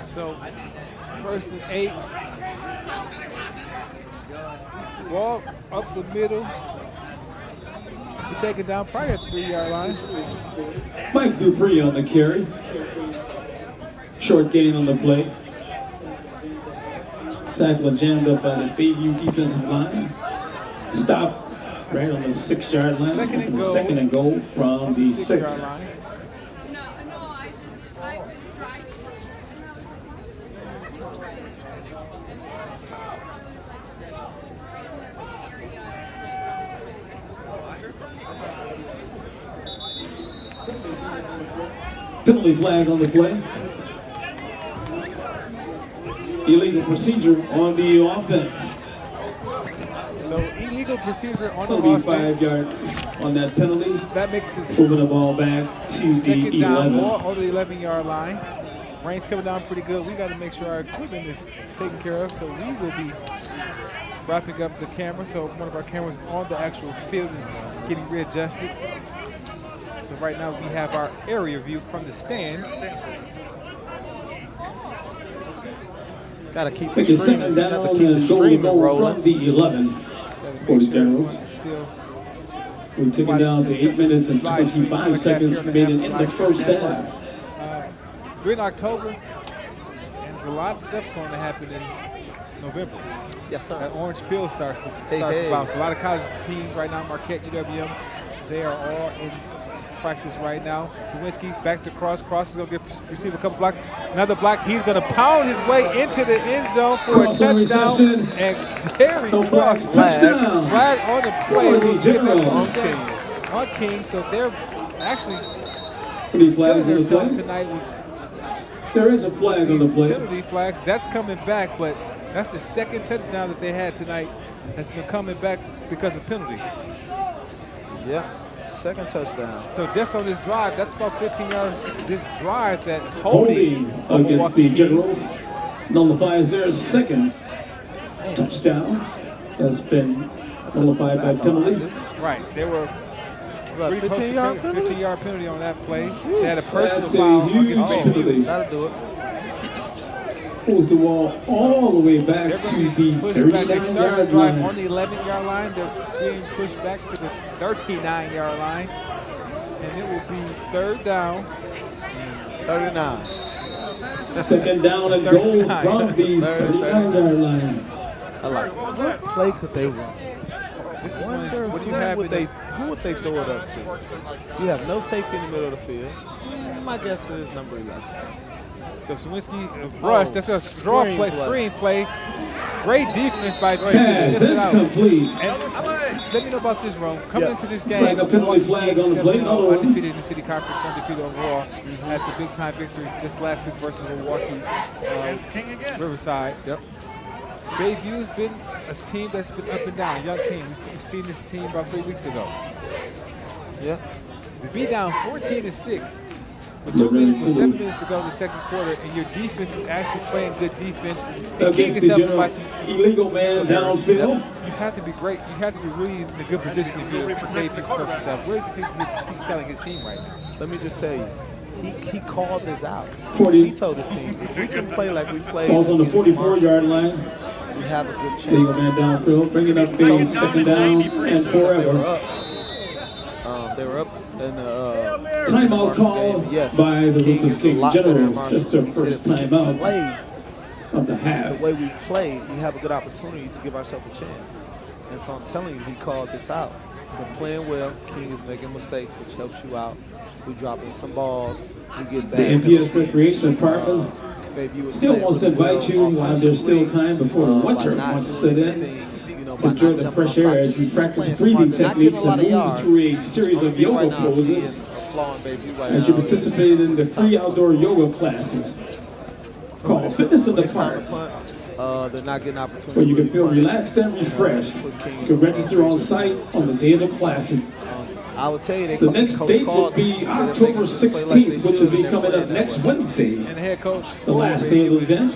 So, first and 8. Ball up the middle. Be taken down probably at the 3-yard line. Mike Dupree on the carry. Short gain on the play. Tackle jammed up by the Bayview defensive line. Stop right on the 6-yard line. Second and goal from the 6. Penalty flag on the play. Illegal procedure on the offense. So illegal procedure on the It'll be offense. 5 yards on that penalty. That makes it Moving the ball back to the second down 11. more on the 11-yard line. Rain's coming down pretty good. We got to make sure our equipment is taken care of. So we will be wrapping up the camera. So one of our cameras on the actual field is getting readjusted. So right now we have our area view from the stands. Gotta keep Take the a streaming. second down Gotta keep the and goal to streaming go rolling. from the 11 for the Generals. We're taking down to 8 minutes and 25 seconds remaining in the first half. We're in October, and there's a lot of stuff going to happen in November. Yes, sir. That orange pill starts to Hey. bounce. A lot of college teams right now, Marquette, UWM, they are all in practice right now. Tawinski back to Cross. Cross is going to receive a couple blocks. Another block. He's going to pound his way into the end zone for Cross a on touchdown. reception. And Jerry No Cross, flags. Touchdown. flag on the play. For the Will give us Generals. on King. So they're actually Any killing flags on the themselves play? tonight with There is a flag on the these play. penalty flags. That's coming back, but that's the second touchdown that they had tonight that's been coming back because of penalties. Yeah, second touchdown. So just on this drive, that's about 15 yards. This drive that Holding of against Milwaukee the Generals nullifies their second touchdown. That's been nullified by penalty. Right, they were What, pretty close to 15-yard penalty? 15-yard penalty on that play. They had a personal That's a foul huge against Baby. penalty. That'll do it. Pulls the wall all the way back They're to going to the be pushed back. They started this 39-yard drive on line. the 11-yard line. They're being pushed back to the 39-yard line. And it will be third down. 39. Second down and goal from the 39-yard line. I like it. What play could they run? This is Wonder what you who have would in they the who would they throw it up to? You have no safety in the middle of the field. My guess is number 11. So Sawinski rush. That's a draw play, screen play. Great defense by Baby. Pass incomplete. And let me know about this, Rome. Coming into this game, like a penalty flag on the play. Another one. undefeated in the city conference, undefeated overall. Had some big time victories just last week versus Milwaukee, Riverside. Yep. Bayview's been a team that's been up and down, a young team. We've seen this team about 3 weeks ago. Yeah. To be down 14-6 with 7 minutes to go in the second quarter, and your defense is actually playing good defense. And King Against is the helped by Generals, some illegal man downfield. You have to be great. You have to be really in a good position if you're Bayview's coach stuff. Where do you think he's telling his team right now? Let me just tell you, he called this out. 40. He told his team, if we can play like we played, Ball's on the against Marshall, 44-yard line. we have a good chance. Illegal man downfield, bringing up the second down and They were forever. up. They were up in the Timeout called by the Mil.King Generals. Just their He said first if we can timeout play of the the half. way we play, we have a good opportunity to give ourselves a chance. And so I'm telling you, he called this out. We're playing well. King is making mistakes, which helps you out. We dropping some balls. We get The back. MPS Recreation Department still wants to invite you while there's still time before the winter months set in. Enjoy the fresh air as we practice breathing techniques and move through a series of yoga poses as you participate in the free outdoor yoga classes called Fitness in the Park, They're not getting opportunities. where you can feel relaxed and refreshed. You can register on site on the day of the classic. I would tell you, The next date will be October 16th, which will be coming up next Wednesday. And the head coach, The last day of the event.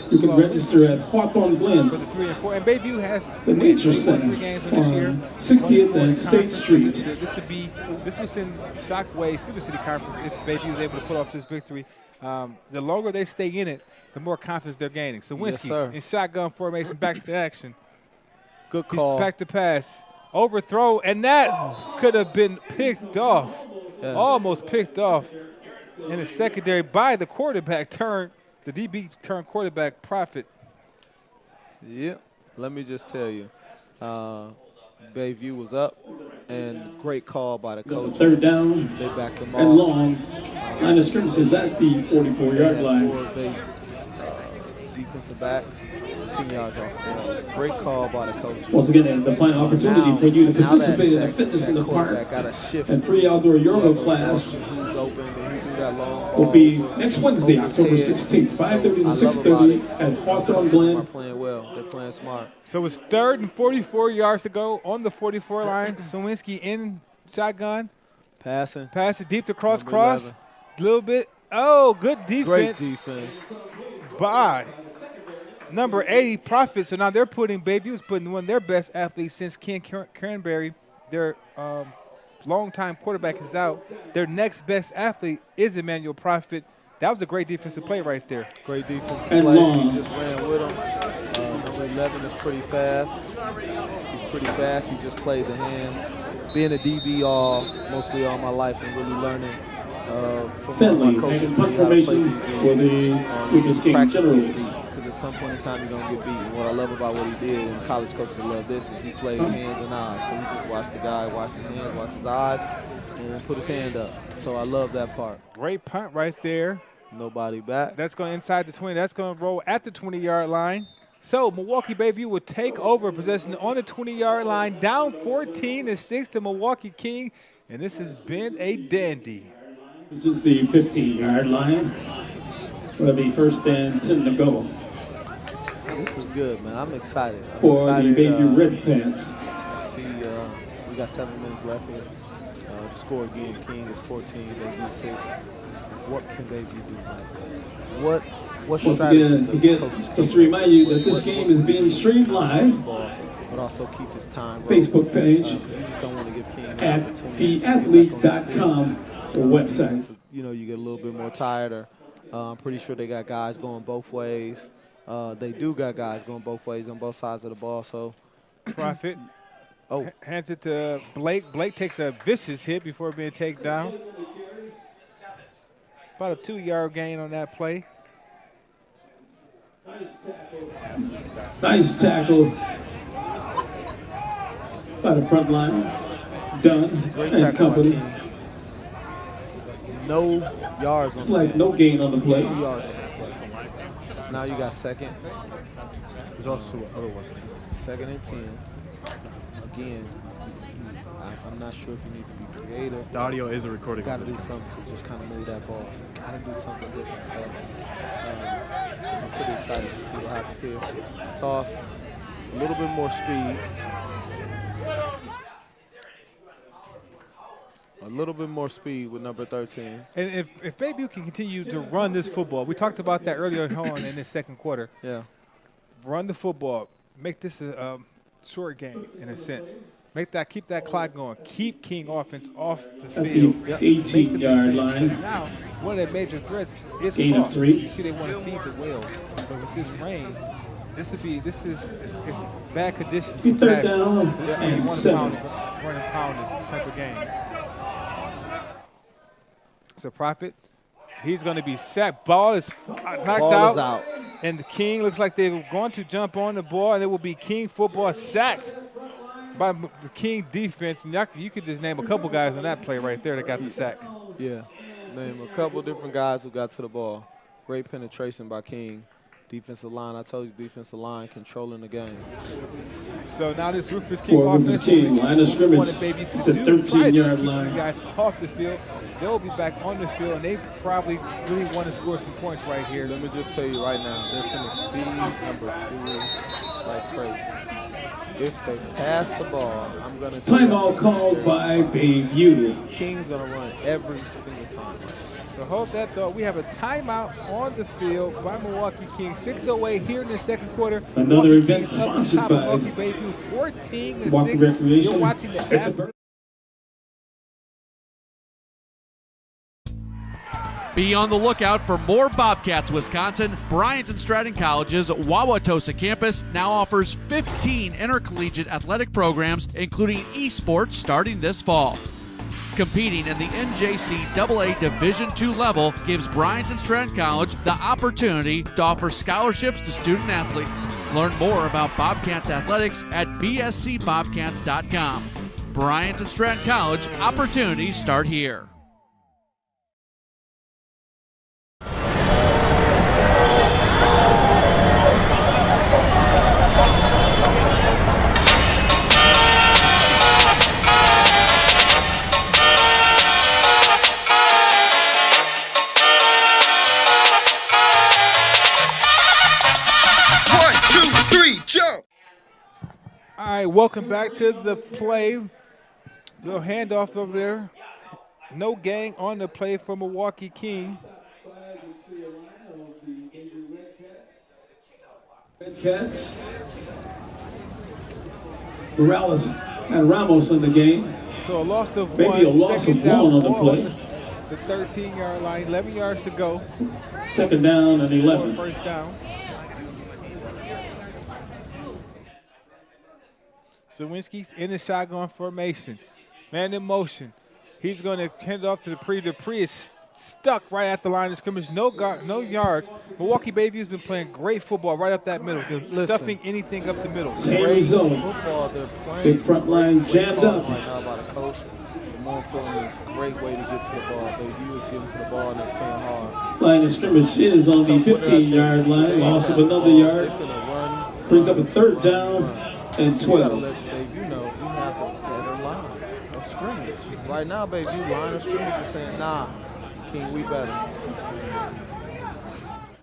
You can register at Hawthorne for Glens, the 3 and 4. And Bayview has the Nature won Center 3 games this year. on 60th and State Street. This will send shockwaves to the city conference if Bayview is able to pull off this victory. The longer they stay in it, the more confidence they're gaining. So Winsky's in shotgun formation, back to action. Good call. Back to pass. Overthrow, and that could have been picked off. Yeah. Almost picked off in the secondary by the quarterback turn. The DB turned quarterback Profit. Yeah, let me just tell you, Bayview was up, and great call by the coach. Third down They backed them and off. long. Line of scrimmage is at the 44-yard line. Defensive backs, 10 yards off the ball. Great call by the coach. Once again, the final opportunity for you to participate in the Fitness in the Park got a shift. and free outdoor yoga class Who's open? Did he do that? that long ball. Will be next Wednesday, October 16th, 5:30 to 6:30 at Hawthorne Glen. They're playing well. They're playing smart. So it's 3rd and 44 yards to go on the 44 line. Sawinski in shotgun. Passing. Pass it deep to cross. Number A little bit. Oh, good defense. Great defense. By number 80, Profit. So now they're putting Bayview's putting one of their best athletes since Ken Cranberry, their longtime quarterback, is out. Their next best athlete is Emmanuel Profit. That was a great defensive play right there. Great defensive And play. long. He just ran with him. Number 11 is pretty fast. He's pretty fast. He just played the hands. Being a DB mostly all my life and really learning from Finley my coaches making punt formation for the Mil.King Generals. Because at some point in time you're going to get beaten. What I love about what he did, and college coaches love this, is he played hands and eyes. So he just watched the guy, watch his hands, watch his eyes, and put his hand up. So I love that part. Great punt right there. Nobody back. That's going inside the 20. That's going to roll at the 20-yard line. So Milwaukee Bayview will take over possession on the 20-yard line, down 14-6 to Milwaukee King, and this has been a dandy. This is the 15-yard line for the 1st and 10 to go. This is good, man. I'm excited. For the Bayview Red Pants. To see, we got 7 minutes left here. The score again, King is 14, Bayview 6. What can Bayview do, Mike? What Once strategies again, are coaches just to remind you that this game is being streamed live, but also keep his time Facebook page you just don't want to give King an at opportunity to theathlete.com website. You know, you get a little bit more tired. Or, I'm pretty sure they got guys going both ways. They do got guys going both ways on both sides of the ball. So, Profit oh, hands it to Blake. Blake takes a vicious hit before being taken down. About a 2-yard gain on that play. Nice tackle by the front line. Dunn great and tackle by company. King. No yards on It's the like play. no gain on the play. No yards on that play. So now you got 2nd. There's also other ones too. 2nd and 10. Again, I'm not sure if you need to be creative. The audio is a recording Got of to this. do something to just kind of move that ball. Got to do something different. So I'm pretty excited to see what happens here. Toss, a little bit more speed. A little bit more speed with number 13. And if Bayview can continue to run this football, we talked about that earlier on in this 2nd quarter. Yeah. Run the football, make this a short game in a sense. Keep that clock going. Keep King offense off the At field. the 18-yard line. Now, one of their major threats is Gain of cross. 3. You see, they want to feed the whale, but with this rain, it's bad conditions. Be for 3rd passing. down So this and is 7. run and pound type of game. It's a Profit. He's going to be sacked. Ball is knocked Ball is out. And the King looks like they're going to jump on the ball, and it will be King football sacked by the King defense. And you could just name a couple guys on that play right there that got the sack. Yeah. Name a couple different guys who got to the ball. Great penetration by King. Defensive line, I told you, defensive line controlling the game. So now this Rufus King For Rufus offense, King, line of scrimmage wanted Baby to to do, try to 13-yard keep line. these guys off the field. They'll be back on the field, and they probably really want to score some points right here. Let me just tell you right now, they're going to feed number 2 like crazy. If they pass the ball, I'm going to tell Timeout you, called by Bayview. King's going to run every single time. So hold that thought. We have a timeout on the field by Milwaukee King. 6:08 here in the 2nd quarter. Another Milwaukee event King up on sponsored top of by Milwaukee Bayview, 14-6. Milwaukee Recreation. You're watching the It's a Be on the lookout for more Bobcats, Wisconsin. Bryant and Stratton College's Wauwatosa campus now offers 15 intercollegiate athletic programs, including esports, starting this fall. Competing in the NJCAA Division II level gives Bryant and Stratton College the opportunity to offer scholarships to student athletes. Learn more about Bobcats athletics at bscbobcats.com. Bryant and Stratton College, opportunities start here. All right, welcome back to the play. Little handoff over there. No gang on the play for Mil.King. Red Cats. Morales and Ramos in the game. So a loss of one. Maybe a loss Second of down, one on the play. The 13-yard line, 11 yards to go. Second down and 11. First down. Zawinski's in the shotgun formation. Man in motion. He's going to hand it off to Dupree. Dupree is stuck right at the line of scrimmage. No yards. Milwaukee Bayview's been playing great football right up that middle. They're stuffing anything up the middle. Same result. Big front line jammed up. Right now by the coach. More importantly, great way to get to the ball. Bayview is getting to the ball and they're playing hard. Line of scrimmage is on the 15-yard line. Loss of another yard. Brings up a third down and 12. Bayview know we have to play their line of scrimmage. Right now, Bayview line of scrimmage is saying, nah, King, we better.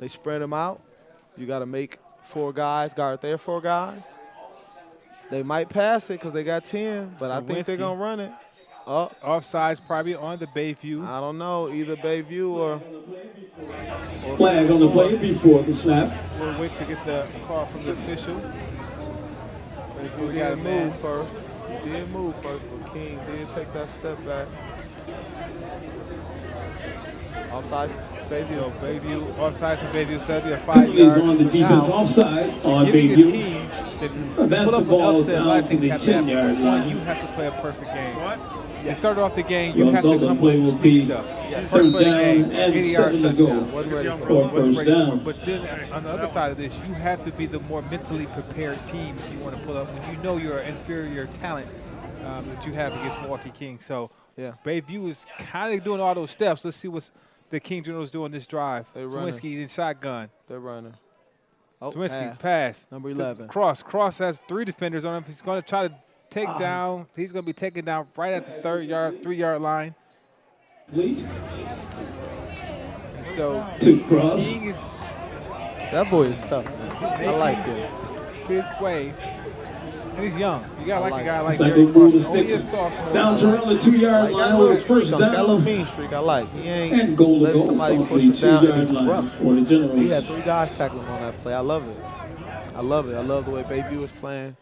They spread them out. You got to make 4 guys guard their 4 guys. They might pass it because they got 10, but I think they're going to run it. Oh, offsides probably on the Bayview. I don't know, either Bayview or flag on the play before the snap. We'll wait to get the call from the official. We got to move first. He did move first, but King did take that step back. Offsides, Bayview. Bayview, offsides and Bayview, so that'll be a 5 Cooley's yard. on the defense offside on Bayview. Advance the ball down to the 10-yard line. You have to play a perfect game. What? To start off the game, you have to come with some sneak stuff. Third down and 7 to go. Or first down. But then on the other side of this, you have to be the more mentally prepared team if you want to pull up when you know you're an inferior talent that you have against Mil.King. So Bayview is kind of doing all those steps. Let's see what the King Generals doing this drive. Zawinski in shotgun. They're running. Oh, Zawinski pass. Number 11. Cross. Cross has 3 defenders on him. He's going to try to take down. He's going to be taken down right at the 3-yard line. Lead. And so to cross. King is, that boy is tough, man. I like him. His way. And he's young. You got to like a guy like Second Derek move Cross. the sticks down to around the 2-yard line with his first down. That little mean streak I like. He ain't and goal to letting go somebody from push the him down. 2-yard line for the Generals. He had 3 guys tackling on that play. I love it. I love it. I love the way Bayview is playing.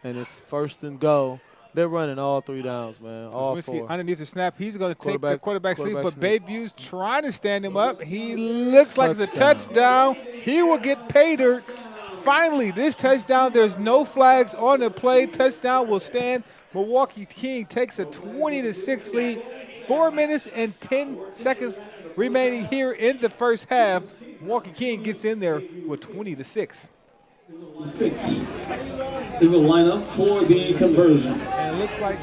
And it's first and go. They're running all 3 downs, man. All 4. Underneath the snap, he's going to take the quarterback sneak, but sneak. Bayview's trying to stand him up. He looks like it's a touchdown. He will get paid dirt. Finally, this touchdown, there's no flags on the play. Touchdown will stand. Mil.King takes a 20-6 lead. 4 minutes and 10 seconds remaining here in the first half. Mil.King gets in there with 20-6. 6. Single lineup for the conversion. And it looks like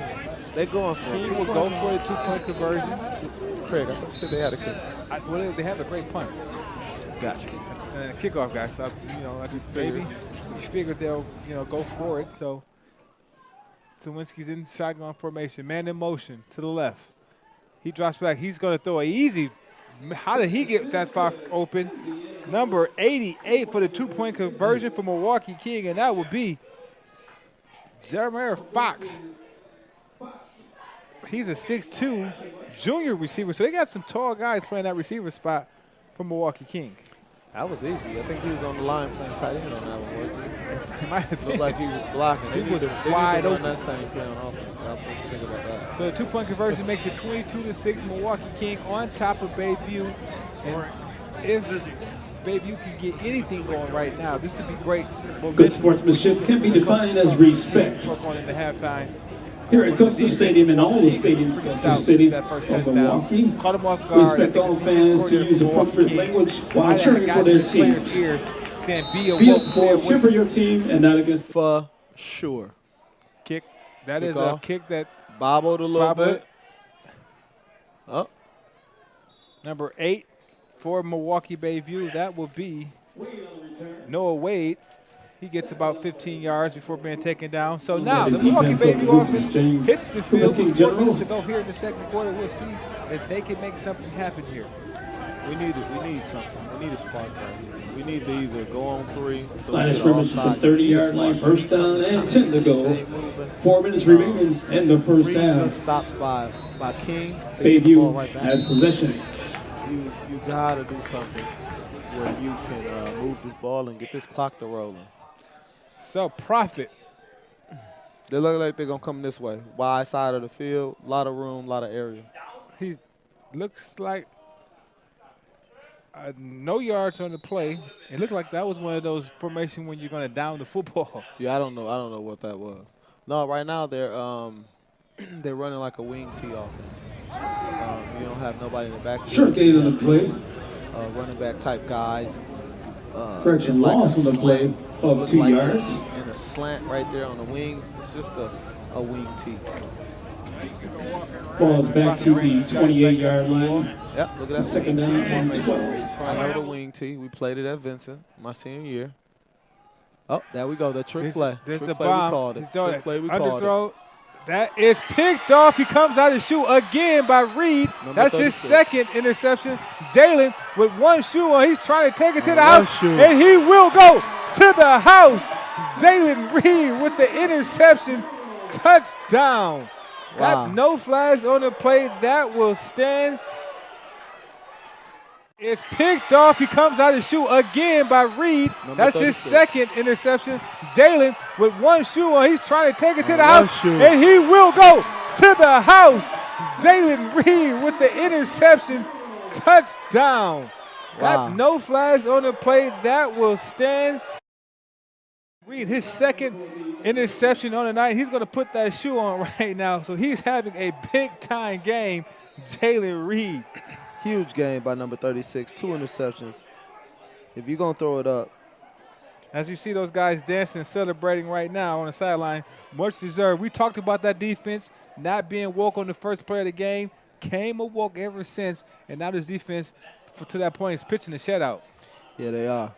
they're going for it. King will go for a 2-point conversion. Craig, I thought they had a kick. Well, they have a great punt. Gotcha. And a kickoff guy, so I just maybe you figured they'll go for it. So Zawinski's in shotgun formation, man in motion to the left. He drops back. He's going to throw an easy. How did he get that far open? Number 88 for the 2-point conversion for Mil.King, and that would be Jeremiah Fox. He's a 6'2" junior receiver, so they got some tall guys playing that receiver spot for Mil.King. That was easy. I think he was on the line playing tight end on that one, wasn't he? It might have been. Looked like he was blocking. He was they wide need to open. run that same play on offense. I was thinking about that. So the 2-point conversion makes it 22-6. Mil.King on top of Bayview. And if Bayview can get anything going right now, this would be great. Good sportsmanship can be defined as respect. Work on into halftime. Here at Coastal Stadium and all the stadiums of the city of Milwaukee, we expect all fans to use appropriate language while cheering for their teams. Be a sport, cheer for your team and not against. For sure. Kick. That is a kick that bobbled a little bit. Oh. Number 8 for Milwaukee Bayview. That will be Noah Wade. He gets about 15 yards before being taken down. So now the Milwaukee Bayview offense hits the field with 4 minutes to go here in the second quarter. We'll see if they can make something happen here. We need something. We need a spark right here. We need to either go on 3. So Line of scrimmage is a 30-yard line, first down and 10 to go. 4 minutes remaining in the first half. Stops by King. Bayview right has possession. You gotta do something where you can move this ball and get this clock to rolling. So Prophet. They look like they're gonna come this way. Wide side of the field, a lot of room, a lot of area. He looks like no yards on the play. It looked like that was one of those formations when you're gonna down the football. Yeah, I don't know what that was. No, right now they're they're running like a wing T offense. You don't have nobody in the backfield. Short gain on the play. Running back type guys. Correction, loss on the play of 2 yards. And a slant right there on the wings. It's just a wing T. Ball's back to the 28-yard line. Yep, look at that. Second down on 12. I know the wing T. We played it at Vincent my senior year. Oh, there we go. The trick play. There's trick the play bomb. We called it. He's doing Trick it. play we called Underthrow. That is picked off. He comes out of shoe again by Reed. That's his second interception. Jalen with one shoe on. He's trying to take it to the house. And he will go to the house. Jalen Reed with the interception. Touchdown. Wow. Got no flags on the play. That will stand. It's picked off. He comes out of shoe again by Reed. That's his second interception. Jalen with one shoe on. He's trying to take it to the house. And he will go to the house. Jalen Reed with the interception. Touchdown. Got no flags on the play. That will stand. Reed, his second interception on the night. He's going to put that shoe on right now. So he's having a big-time game, Jalen Reed. Huge game by number 36. 2 interceptions. If you're going to throw it up. As you see those guys dancing, celebrating right now on the sideline, much deserved. We talked about that defense not being woke on the first play of the game. Came awoke ever since, and now this defense, to that point, is pitching the shutout. Yeah, they are.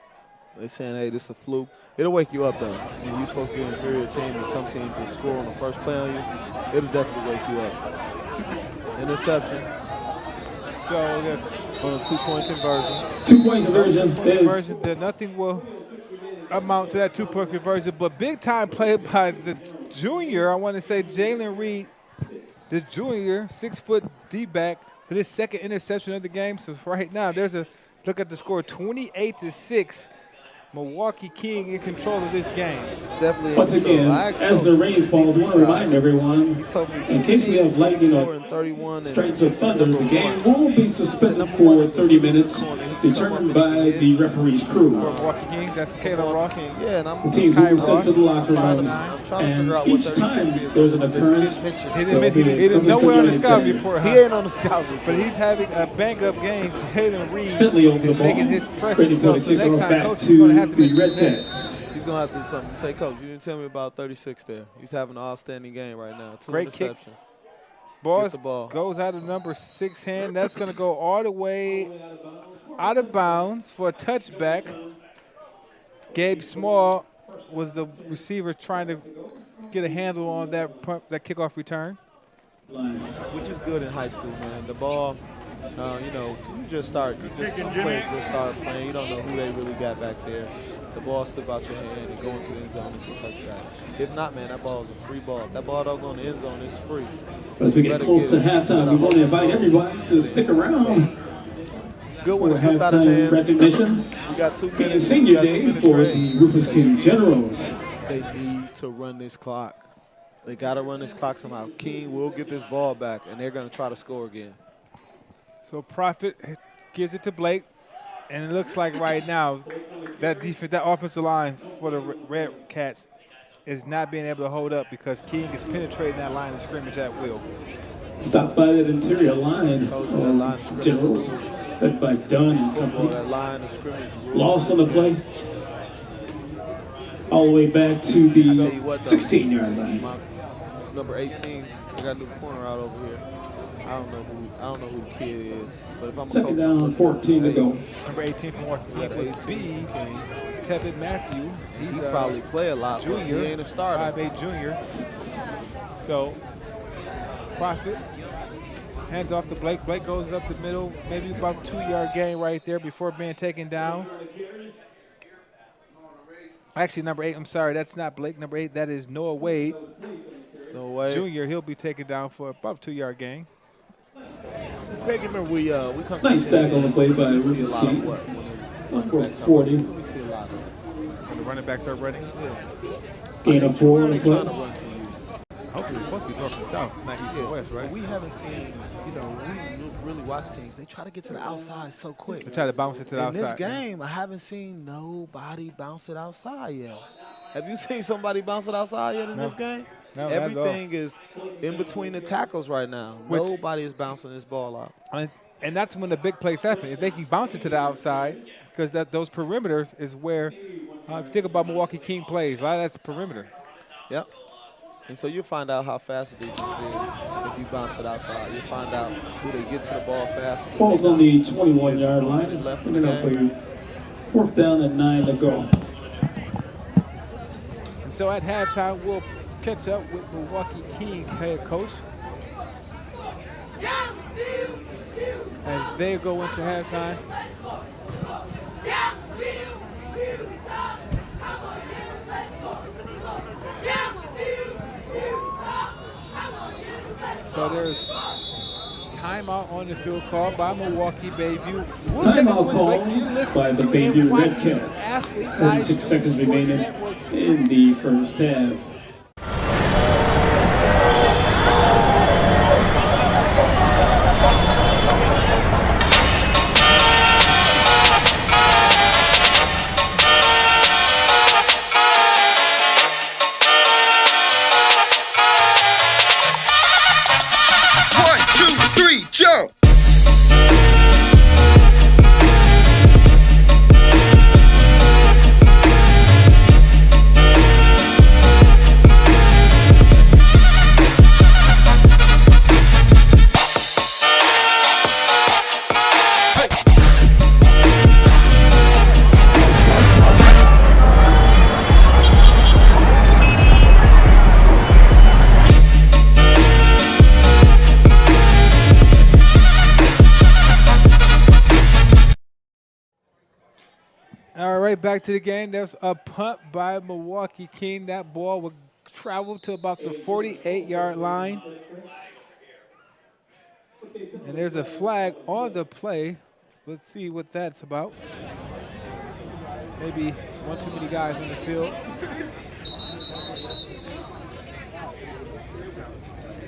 They're saying, hey, this is a fluke. It'll wake you up, though. When you're supposed to be an inferior team and some teams just score on the first play on you, it'll definitely wake you up. Interception. So on a 2-point conversion. 2-point conversion. Nothing will amount to that 2-point conversion, but big-time play by the junior, I want to say Jalen Reed, the junior, 6-foot D-back, for his second interception of the game. So right now, there's a look at the score, 28-6. Mil.King in control of this game. Definitely. Once again, as the rain falls, I want to remind everyone, in case we have lightning or strikes of thunder, the game will be suspended for 30 minutes, determined by the referee's crew. Mil.King, that's Kayla Ross. The teams will be sent to the locker rooms, and each time there's an occurrence, he is nowhere on the scout report. He ain't on the scout report, but he's having a bang-up game. Jalen Reed is making his presence felt. So next time, coach is going to have to be red decks. He's going to have to do something. Say, Coach, you didn't tell me about 36 there. He's having an outstanding game right now. 2 Great interceptions. Kick. Ball goes out of number 6 hand. That's going to go all the way out of bounds for a touchback. Gabe Small was the receiver trying to get a handle on that kickoff return. Which is good in high school, man. The ball, you just start playing. You don't know who they really got back there. The ball slip out your hand and go into the end zone. It's a touchback. If not, man, that ball is a free ball. If that ball don't go in the end zone, it's free. As we get close to halftime, we want to invite everybody to stick around. Good one. For halftime recognition. We got 2 minutes. Being senior day for the Mil.King Generals. They need to run this clock. They got to run this clock somehow. King will get this ball back, and they're going to try to score again. So Prophet gives it to Blake, and it looks like right now that defense, that offensive line for the Red Cats is not being able to hold up because King is penetrating that line of scrimmage at will. Stopped by that interior line of Generals, led by Dunn and company. Loss on the play. All the way back to the 16-yard line. Number 18, they got to do the corner out over here. I don't know who the kid is, but if I'm a second down, 14 to go. Number 18 from Mil.King would be Tevin Matthew. He's probably play a lot. Junior, he ain't a starter. 5'8" junior. So Prophet hands off to Blake. Blake goes up the middle, maybe about 2-yard gain right there before being taken down. Actually, number 8, I'm sorry, that's not Blake. Number 8, that is Noah Wade. No way. Junior, he'll be taken down for about a 2-yard gain. Craig, remember we come Nice to tackle on the play by we see a Rivers lot of King. what when the Number running backs are 40. running. We see a lot of When the running backs are running. Gain of 4 on the trying to play. run to you. Hopefully, it's supposed to be north and south, not east and west, right? We haven't seen, you know, we really watch teams. They try to get to the outside so quick. They try to bounce it to the outside. In this game, I haven't seen nobody bounce it outside yet. Have you seen somebody bounce it outside yet in this game? No, not at all. Everything is in between the tackles right now. Nobody is bouncing this ball out. And that's when the big plays happen. If they can bounce it to the outside, because those perimeters is where, if you think about Milwaukee King plays, a lot of that's perimeter. Yep. And so you'll find out how fast the defense is if you bounce it outside. You'll find out who they get to the ball fast. Ball's on the 21-yard line. Bring it up for 4th down and 9 to go. And so at halftime, we'll catch up with Milwaukee King head coach as they go into halftime. So there's timeout on the field called by Milwaukee Bayview. Timeout called by the Bayview Redcats. 46 seconds remaining in the first half. Jump! All right, back to the game. There's a punt by Milwaukee King. That ball will travel to about the 48-yard line. And there's a flag on the play. Let's see what that's about. Maybe one too many guys on the field.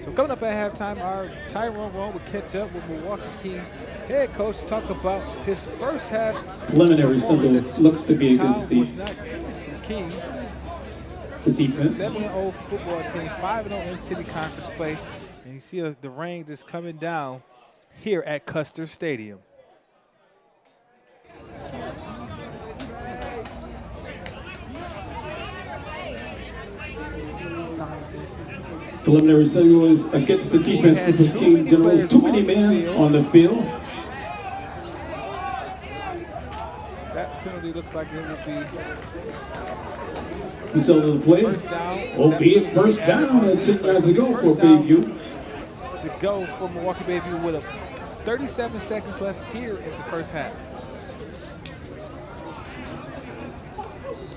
So coming up at halftime, our Tyrone Rowan will catch up with Milwaukee King head coach to talk about his first half. Preliminary symbol looks to be against the King. The defense. 7-0 football team, 5-0 in city conference play. And you see the rain just coming down here at Custer Stadium. Preliminary signal is against the defense. Rivers King Generals. Too many men on the field. That penalty looks like it will be. We saw the play. First down. Will be a first down at 10 yards to go for Bayview. To go for Milwaukee Bayview with 37 seconds left here in the first half.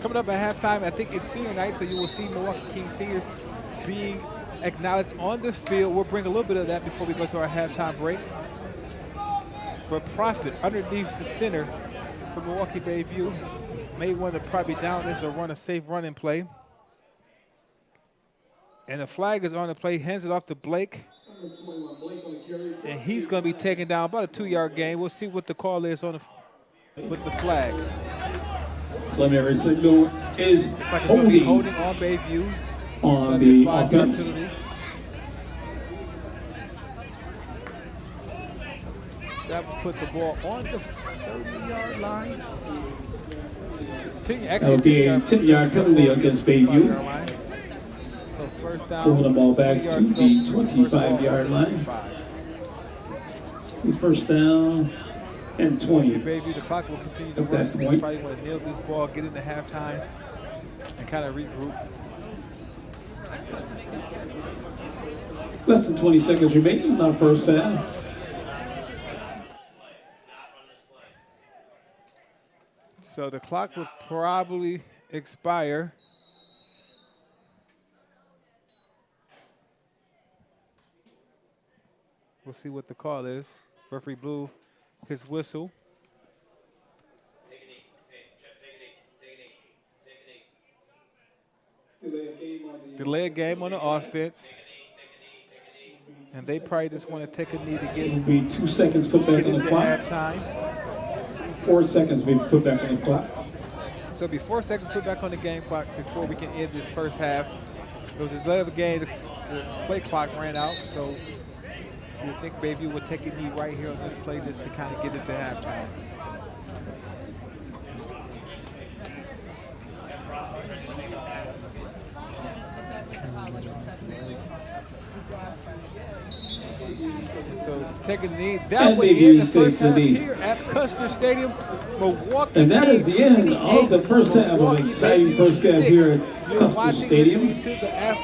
Coming up at halftime, I think it's senior night, so you will see Milwaukee King seniors being acknowledged on the field. We'll bring a little bit of that before we go to our halftime break. But Prophet underneath the center for Milwaukee Bayview may want to probably down this or run a safe running play. And the flag is on the play, hands it off to Blake. And he's going to be taken down about a 2-yard gain. We'll see what the call is on with the flag. Preliminary signal is Looks like it's going to be holding on Bayview. On the offense. That will put the ball on the 30-yard line. That would be a 10-yard penalty against Bayview. So first down. Pulling the ball back to the 25-yard line. First down and 20. Bayview, the clock will continue to run. He's probably want to nail this ball, get into halftime, and kind of regroup. Less than 20 seconds remaining in our first half. So the clock will probably, expire. We'll see what the call is. Referee blew his whistle. Delay a game on the offense. And they probably just want to take a knee to get It'll be 2 seconds put back on the clock. Halftime. 4 seconds be put back on the clock. So it'll be 4 seconds put back on the game clock before we can end this first half. It was a delay of a game. The play clock ran out, so you would think Bayview would take a knee right here on this play just to kind of get it to halftime. So take a knee. That would end the first half here at Custer Stadium. Milwaukee. And that is the end of the first half of an exciting first half here at Custer Stadium.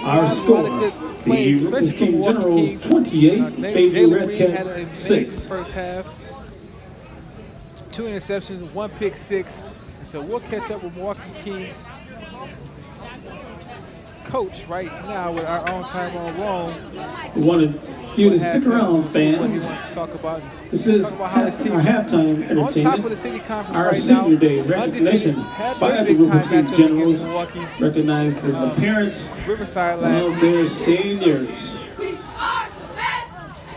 Our score, the Mil.King Generals 28, Bayview Redcats 6. First half. 2 interceptions, 1 pick six. And so we'll catch up with Mil.King coach right now with our own Tyrone Rome. We wanted you to stick around, What he fans. wants to talk about. This is Talk about how his team our halftime is on top of the entertainment. city conference Our right senior now. day recognition Had by their the big time Mil.King matchup Generals against Milwaukee. recognize the parents Riverside last of week. their seniors. We are the best,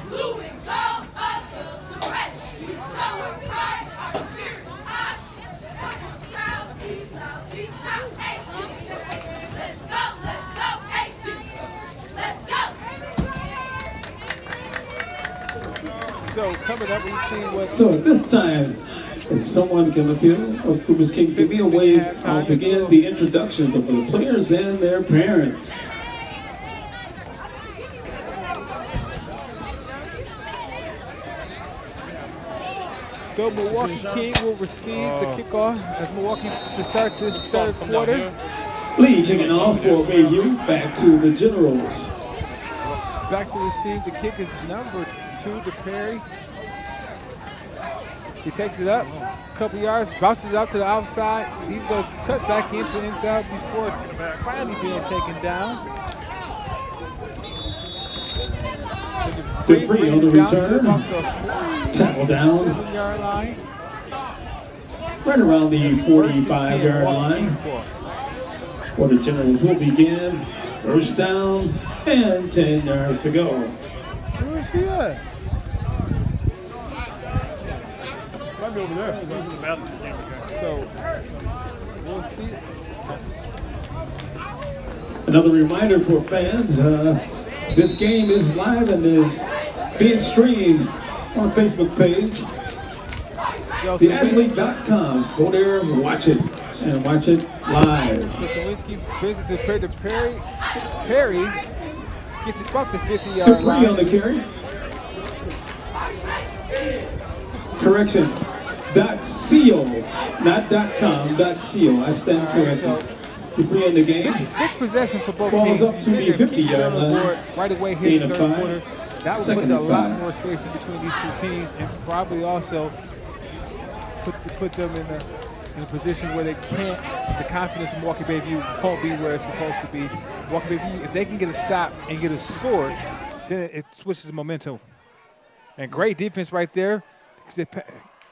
blue and gold of the rest. We show our pride, our spirit high. Southeast, southeast, south, let's go, A2. Let's go. So coming up, we've seen what So at this time, if someone can, if Mil.King, give me a wave, I'll begin the introductions of the players and their parents. So Mil.King will receive the kickoff as Milwaukee to start this third quarter. Lee kicking off for Bayview, back to the Generals. Back to receive the kick is number 2, DePerry. He takes it up a couple yards, bounces out to the outside. He's going to cut back into the inside before finally being taken down. Dupree on the return. Tackle down. 7-yard line. Right around the 45-yard line. For the Generals will begin. First down and 10 yards to go. Where is he at? Might be over there. This is the bathroom. So we'll see. Another reminder for fans, this game is live and is being streamed on our Facebook page, theathlete.com. Go there and watch it live. So Sawinski brings it to Perry. Perry gets it about the 50-yard Dupree line. on the carry. Correction. .co, not .com, .co. I stand corrected. Dupree in the game. Big possession for both Balls teams. up to the 50-yard line. Right away here in the third 5. quarter. That will put Second a and lot 5. more space in between these two teams and probably also put them in a position where they can't, the confidence in Milwaukee Bayview won't be where it's supposed to be. Milwaukee Bayview, if they can get a stop and get a score, then it switches the momentum. And great defense right there. They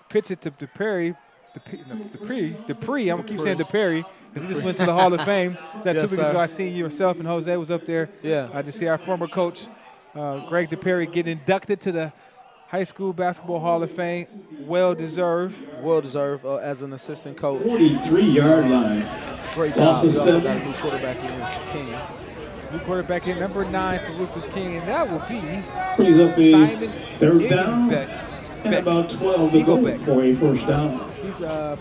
pitch it to Dupree. Dupree, I'm going to keep saying Dupree because he just went to the Hall of Fame. That 2 weeks ago, I seen you yourself and Jose was up there. Yeah. I just see our former coach, Greg Dupree, getting inducted to the High School Basketball Hall of Fame. Well-deserved. Well-deserved as an assistant coach. 43-yard line. Great job. Also We also 7. got a new quarterback in King. New quarterback in number 9 for Rufus King, and that will be Brings up the Simon third down. Eaglebeck. And about 12 to go for a first down. He's a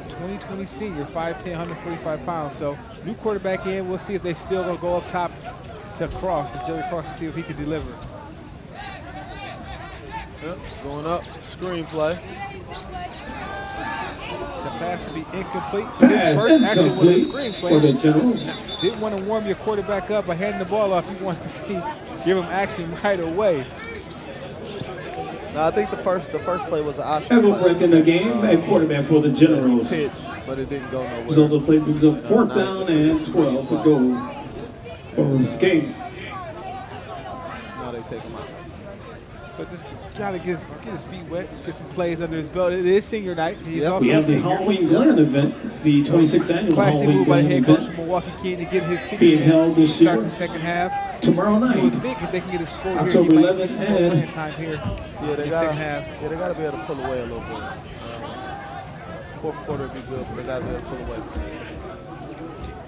2020 senior, 5'10", 145 pounds. So new quarterback in. We'll see if they still going to go up top to Cross, to Jerry Cross, to see if he can deliver. Yep, going up, screen play. The pass will be incomplete. So his Pass first action was a incomplete screen for the play. Generals. Didn't want to warm your quarterback up by handing the ball off. You want to see, give him action right away. No, I think the first play was an option. Ever breaking the game at quarterback for the Generals. Pitch but it didn't go nowhere. Result of the play brings up 4th down and 12 to go for this game. Now they take him out. So just trying to get his feet wet, get some plays under his belt. It is senior night. He's also We have a the senior. Halloween Glen event, the 26th annual Classy Halloween move by the Glen head coach event from Mil.King to get his city being game held this start year the second half. tomorrow You would night. think if they can get a score here, October you might see 11th some more and- playing time here Yeah, in they the got second half. Yeah, they got to be able to pull away a little bit. Fourth quarter would be good, but they got to be able to pull away.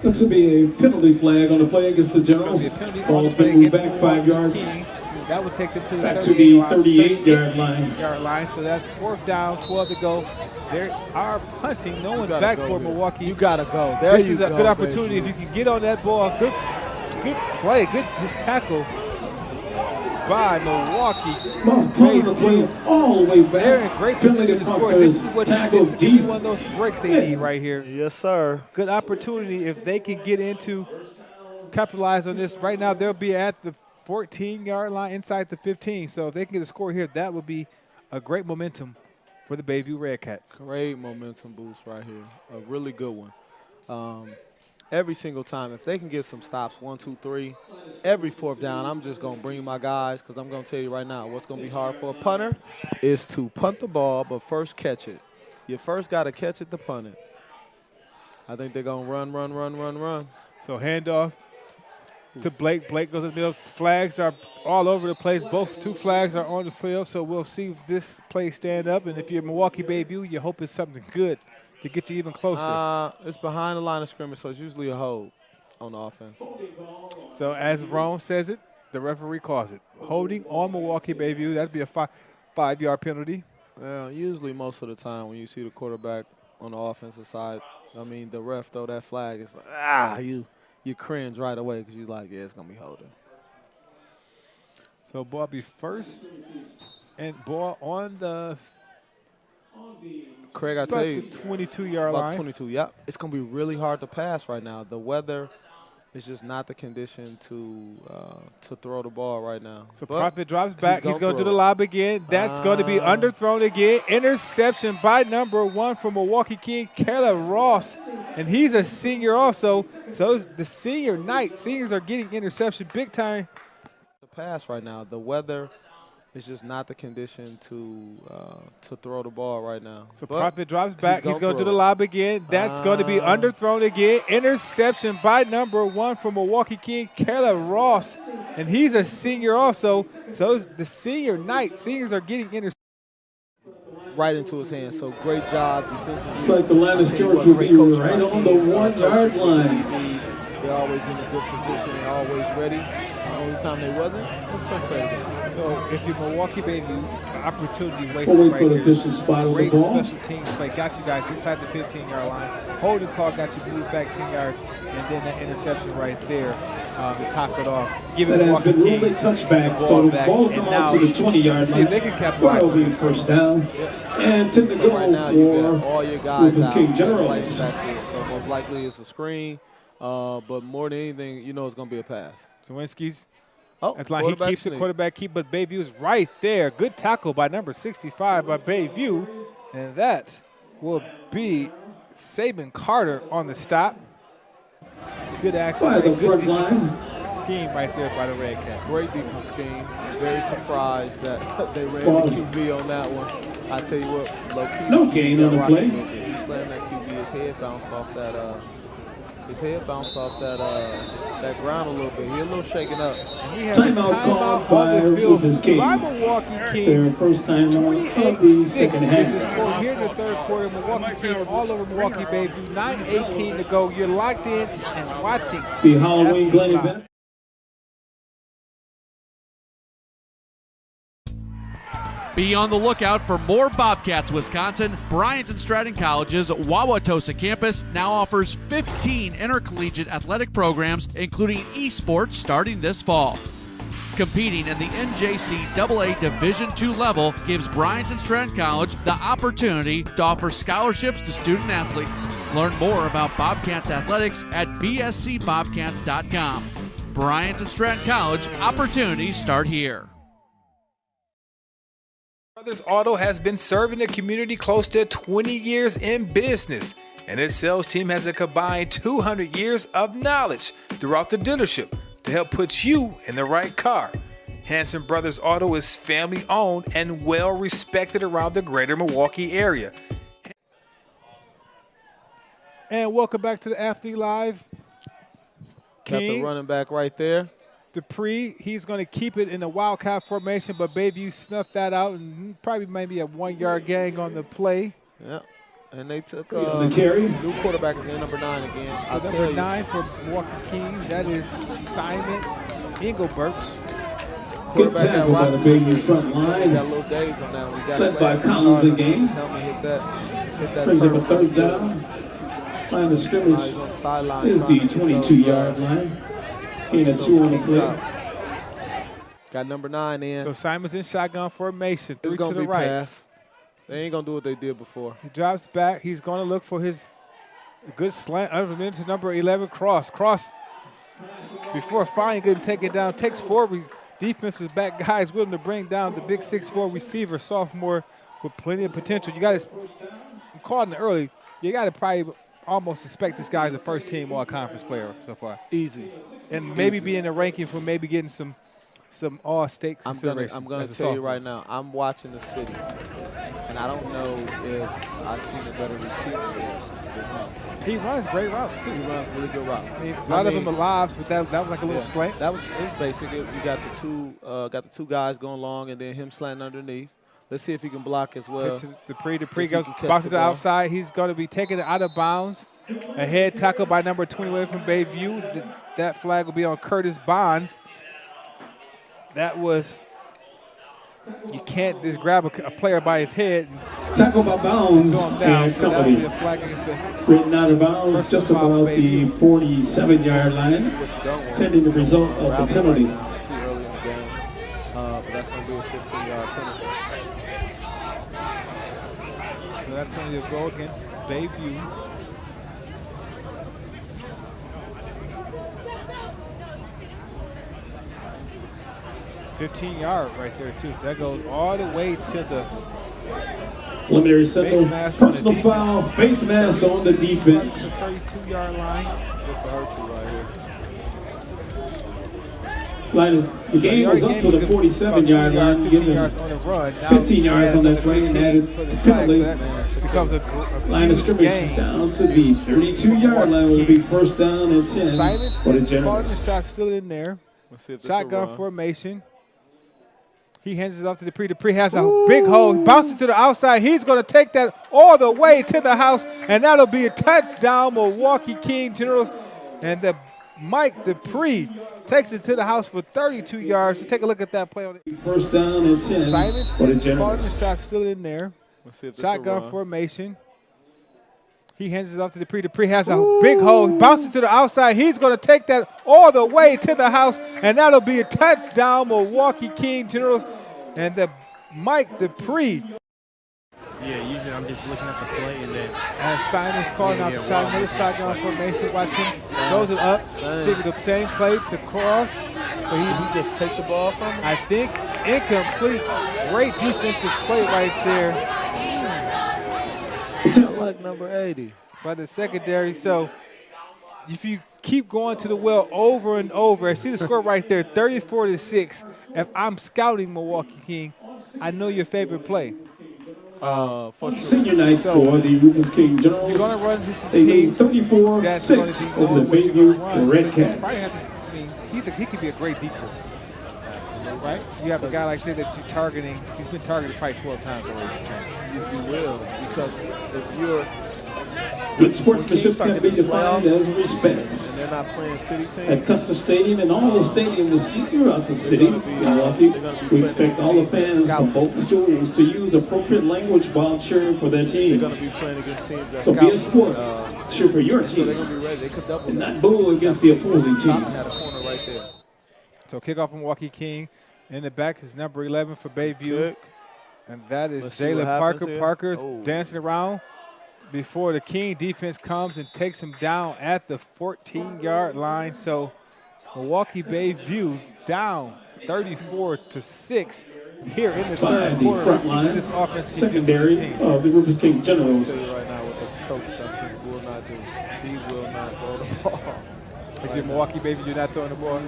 Looks to be a penalty flag on the play against the Generals. Be a penalty on Ball's the play been moved against back 5 yards. Mil.King. That would take them to the Back to the 38 38-yard line. So that's 4th down, 12 to go. They are punting. No one's gotta back go for here. Milwaukee. You got to go. There This you is a go, good opportunity baby. if you can get on that ball. Good play, good tackle by Milwaukee. Ball pulling the play all the way back. They're in great position to score. This is what this is one of those breaks they need right here. Yes, sir. Good opportunity if they can get into, capitalize on this. Right now they'll be at the 14-yard line inside the 15. So if they can get a score here, that would be a great momentum for the Bayview Redcats. Great momentum boost right here. A really good one. Every single time, if they can get some stops, 1, 2, 3, every 4th down, I'm just going to bring my guys because I'm going to tell you right now, what's going to be hard for a punter is to punt the ball, but first catch it. You first got to catch it to punt it. I think they're going to run. So handoff to Blake. Blake goes in the middle. Flags are all over the place. Two flags are on the field, so we'll see if this play stand up. And if you're Milwaukee Bayview, you hope it's something good to get you even closer. It's behind the line of scrimmage, so it's usually a hold on the offense. So as Rome says it, the referee calls it. Holding on Milwaukee Bayview. That'd be a 5-yard penalty. Well, usually most of the time when you see the quarterback on the offensive side, I mean, the ref throw that flag, it's like, you cringe right away because you're like, yeah, it's going to be holding. So ball be first and ball on the Craig, I about tell the you, 22-yard about line. 22, yep. It's going to be really hard to pass right now. The weather is just not the condition to throw the ball right now. So But Prophet drops back. He's going to do the throw it. lob again. That's going to be underthrown again. Interception by number 1 from Mil.King, Caleb Ross. And he's a senior also. So it's the senior night. Seniors are getting interception big time. The pass right now. The weather is just not the condition to throw the ball right now. So But Prophet drops back. He's going to do the throw it. lob again. That's going to be underthrown again. Interception by number 1 from Mil.King, Caleb Ross. And he's a senior also. So it's the senior night. Seniors are getting interception. Right into his hands. So great job defensively. Looks like the line of scrimmage will be right on the 1-yard line. They're always in a good position. They're always ready. The only time they wasn't was first play. So if you're Milwaukee Bayview, opportunity We'll wasted wait right for the there. official spot on the Great ball. special teams play. Got you guys inside the 15-yard line. Holding call got you moved back 10 yards. And then that interception right there to top it off. Give it That has Milwaukee been ruled a King touchback, the so the back. ball will And come now out to the 20-yard see line. if they can capitalize That'll on be this. first down. And to the So goal right now you got for all your guys Rufus out. King playing Generals. backfield. So most likely it's a screen. But more than anything, you know it's going to be a pass. Zawinski's. Oh, That's like he keeps the quarterback keep, but Bayview's right there. Good tackle by number 65 by Bayview. And that will be Saban Carter on the stop. Good action. By the Good front defensive line. scheme right there by the Redcats. Great defense scheme. Very surprised that they ran Pause. the QB on that one. I tell you what, low key. No gain on the got play. rocked a little bit. He slammed that QB. His head bounced off that. His head bounced off that ground a little bit. He a little shaken up. And we have a Timeout called timeout by on the field Rufus King. by Milwaukee King. Their first time of the 28-6 second is the half. score here in the third quarter. Milwaukee King all over Milwaukee Bayview. 9:18 to go. You're locked in and watching The Halloween Glen FB Live. event. Be on the lookout for more Bobcats, Wisconsin. Bryant and Stratton College's Wauwatosa campus now offers 15 intercollegiate athletic programs, including esports, starting this fall. Competing in the NJCAA Division II level gives Bryant and Stratton College the opportunity to offer scholarships to student athletes. Learn more about Bobcats athletics at bscbobcats.com. Bryant and Stratton College, opportunities start here. Brothers Auto has been serving the community close to 20 years in business. and its sales team has a combined 200 years of knowledge throughout the dealership to help put you in the right car. Hanson Brothers Auto is family owned and well respected around the greater Milwaukee area. And welcome back to the Athlete Live. Got the running back right there. Dupree, he's going to keep it in the Wildcat formation, but Bayview snuffed that out and probably maybe a 1-yard gang on the play. Yeah. And they took the carry. New quarterback is in number 9 again. So number 9 for Mil.King, that is Simon Engelbert. Good tackle by the Bayview front line. Got a little days on that one. Led by Collins again. Hit that brings up a 3rd down. Line of scrimmage is the 22-yard line. Gain a 2 on the play. Got number 9 in. So Simon's in shotgun formation. 3 to the right. Pass. They ain't going to do what they did before. He drops back. He's going to look for his good slant under to number 11, Cross. Cross, before finally getting taken down, takes 4 defensive back guys with him to bring down the big 6'4" receiver, sophomore with plenty of potential. You got to, caught in the early, you got to probably almost suspect this guy's the first team all-conference player so far. Easy. And maybe be in the ranking for maybe getting some all-state considerations. I'm going to tell you right now, I'm watching the city, and I don't know if I've seen a better receiver than him. He runs great routes, too. He runs really good routes. A lot of them are lives, but that was like a little slant. It was basic. You got the two guys going long, and then him slanting underneath. Let's see if he can block as well. Dupree goes bounces to the outside. He's going to be taken out of bounds. A head tackle by number 21 from Bayview. That flag will be on Curtis Bonds. That was, you can't just grab a player by his head. Tackle by bounds. Down, so that would be a flag against the written out of bounds just about the 47-yard line, pending the result of the penalty. Too early in the game, but that's going to be a 15-yard penalty. So that penalty will go against Bayview. It's 15 yards right there too. So that goes all the way to the preliminary signal. Personal foul, face mask on the defense. 32-yard line. This will hurt you right here. The game was up to the 47-yard line, 15 yards on the run. 15 yards on that play, and added the penalty. Becomes a line of scrimmage down to the 32-yard line. Will be 1st down and 10 Simon, for the Generals. The shot still in there. Shotgun formation. He hands it off to Dupree. Dupree has a big hole. He bounces to the outside. He's going to take that all the way to the house, and that'll be a touchdown, Mil.King Generals. And the Mike Dupree takes it to the house for 32 yards. Let's take a look at that play. 1st down and 10 Simon, for the Generals. The shot still in there. Shotgun formation. He hands it off to Dupree. Dupree has a big hole. He bounces to the outside. He's going to take that all the way to the house, and that'll be a touchdown, Mil.King Generals. And the Mike Dupree. Yeah, usually I'm just looking at the play, and then as Simon's calling out the shot, another shotgun formation. Watch him. Throws it up. See the same play to Cross. So he just take the ball from him? I think incomplete. Great defensive play right there. Like number 80. By the secondary. So if you keep going to the well over and over, I see the score right there, 34-6. If I'm scouting Mil.King, I know your favorite play. For senior night for the Mil.King Generals. You're going to run this team team 34-6 over the Bayview Red Cats. He could be a great deep ball. Right? You have a guy like that you're targeting. He's been targeted probably 12 times already. You will, because if you're good sportsmanship can be defined as respect. And they're not playing city team. At Custer Stadium and all the stadiums throughout the city, Milwaukee, we expect all the fans from both schools to use appropriate language while cheering for their team. They're going to be playing against teams that so be a sport, cheer for your so team, they're going to be ready. They could double and not boo against the opposing team. Had a corner right there. So kickoff from Mil.King. In the back is number 11 for Bayview. And that is Jalen Parker. Parker's dancing around before the King defense comes and takes him down at the 14-yard line. So Milwaukee Bayview down 34-6 here in the third quarter. Front line, this offense can secondary do of the Mil.King Generals. I'll tell you right now with the coach, I think Like your Milwaukee baby, you're not throwing the ball.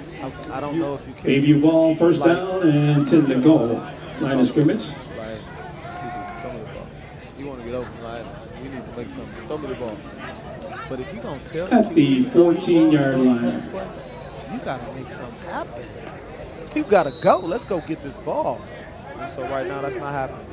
I don't know if you can. Bayview ball, first down, and 10 to go. Line of scrimmage. Right. Throw me the ball. You want to get open, right? We need to make something. Throw me the ball. But if you're going to tell At the 14-yard line. You got to make something happen. You got to go. Let's go get this ball. And so right now, that's not happening.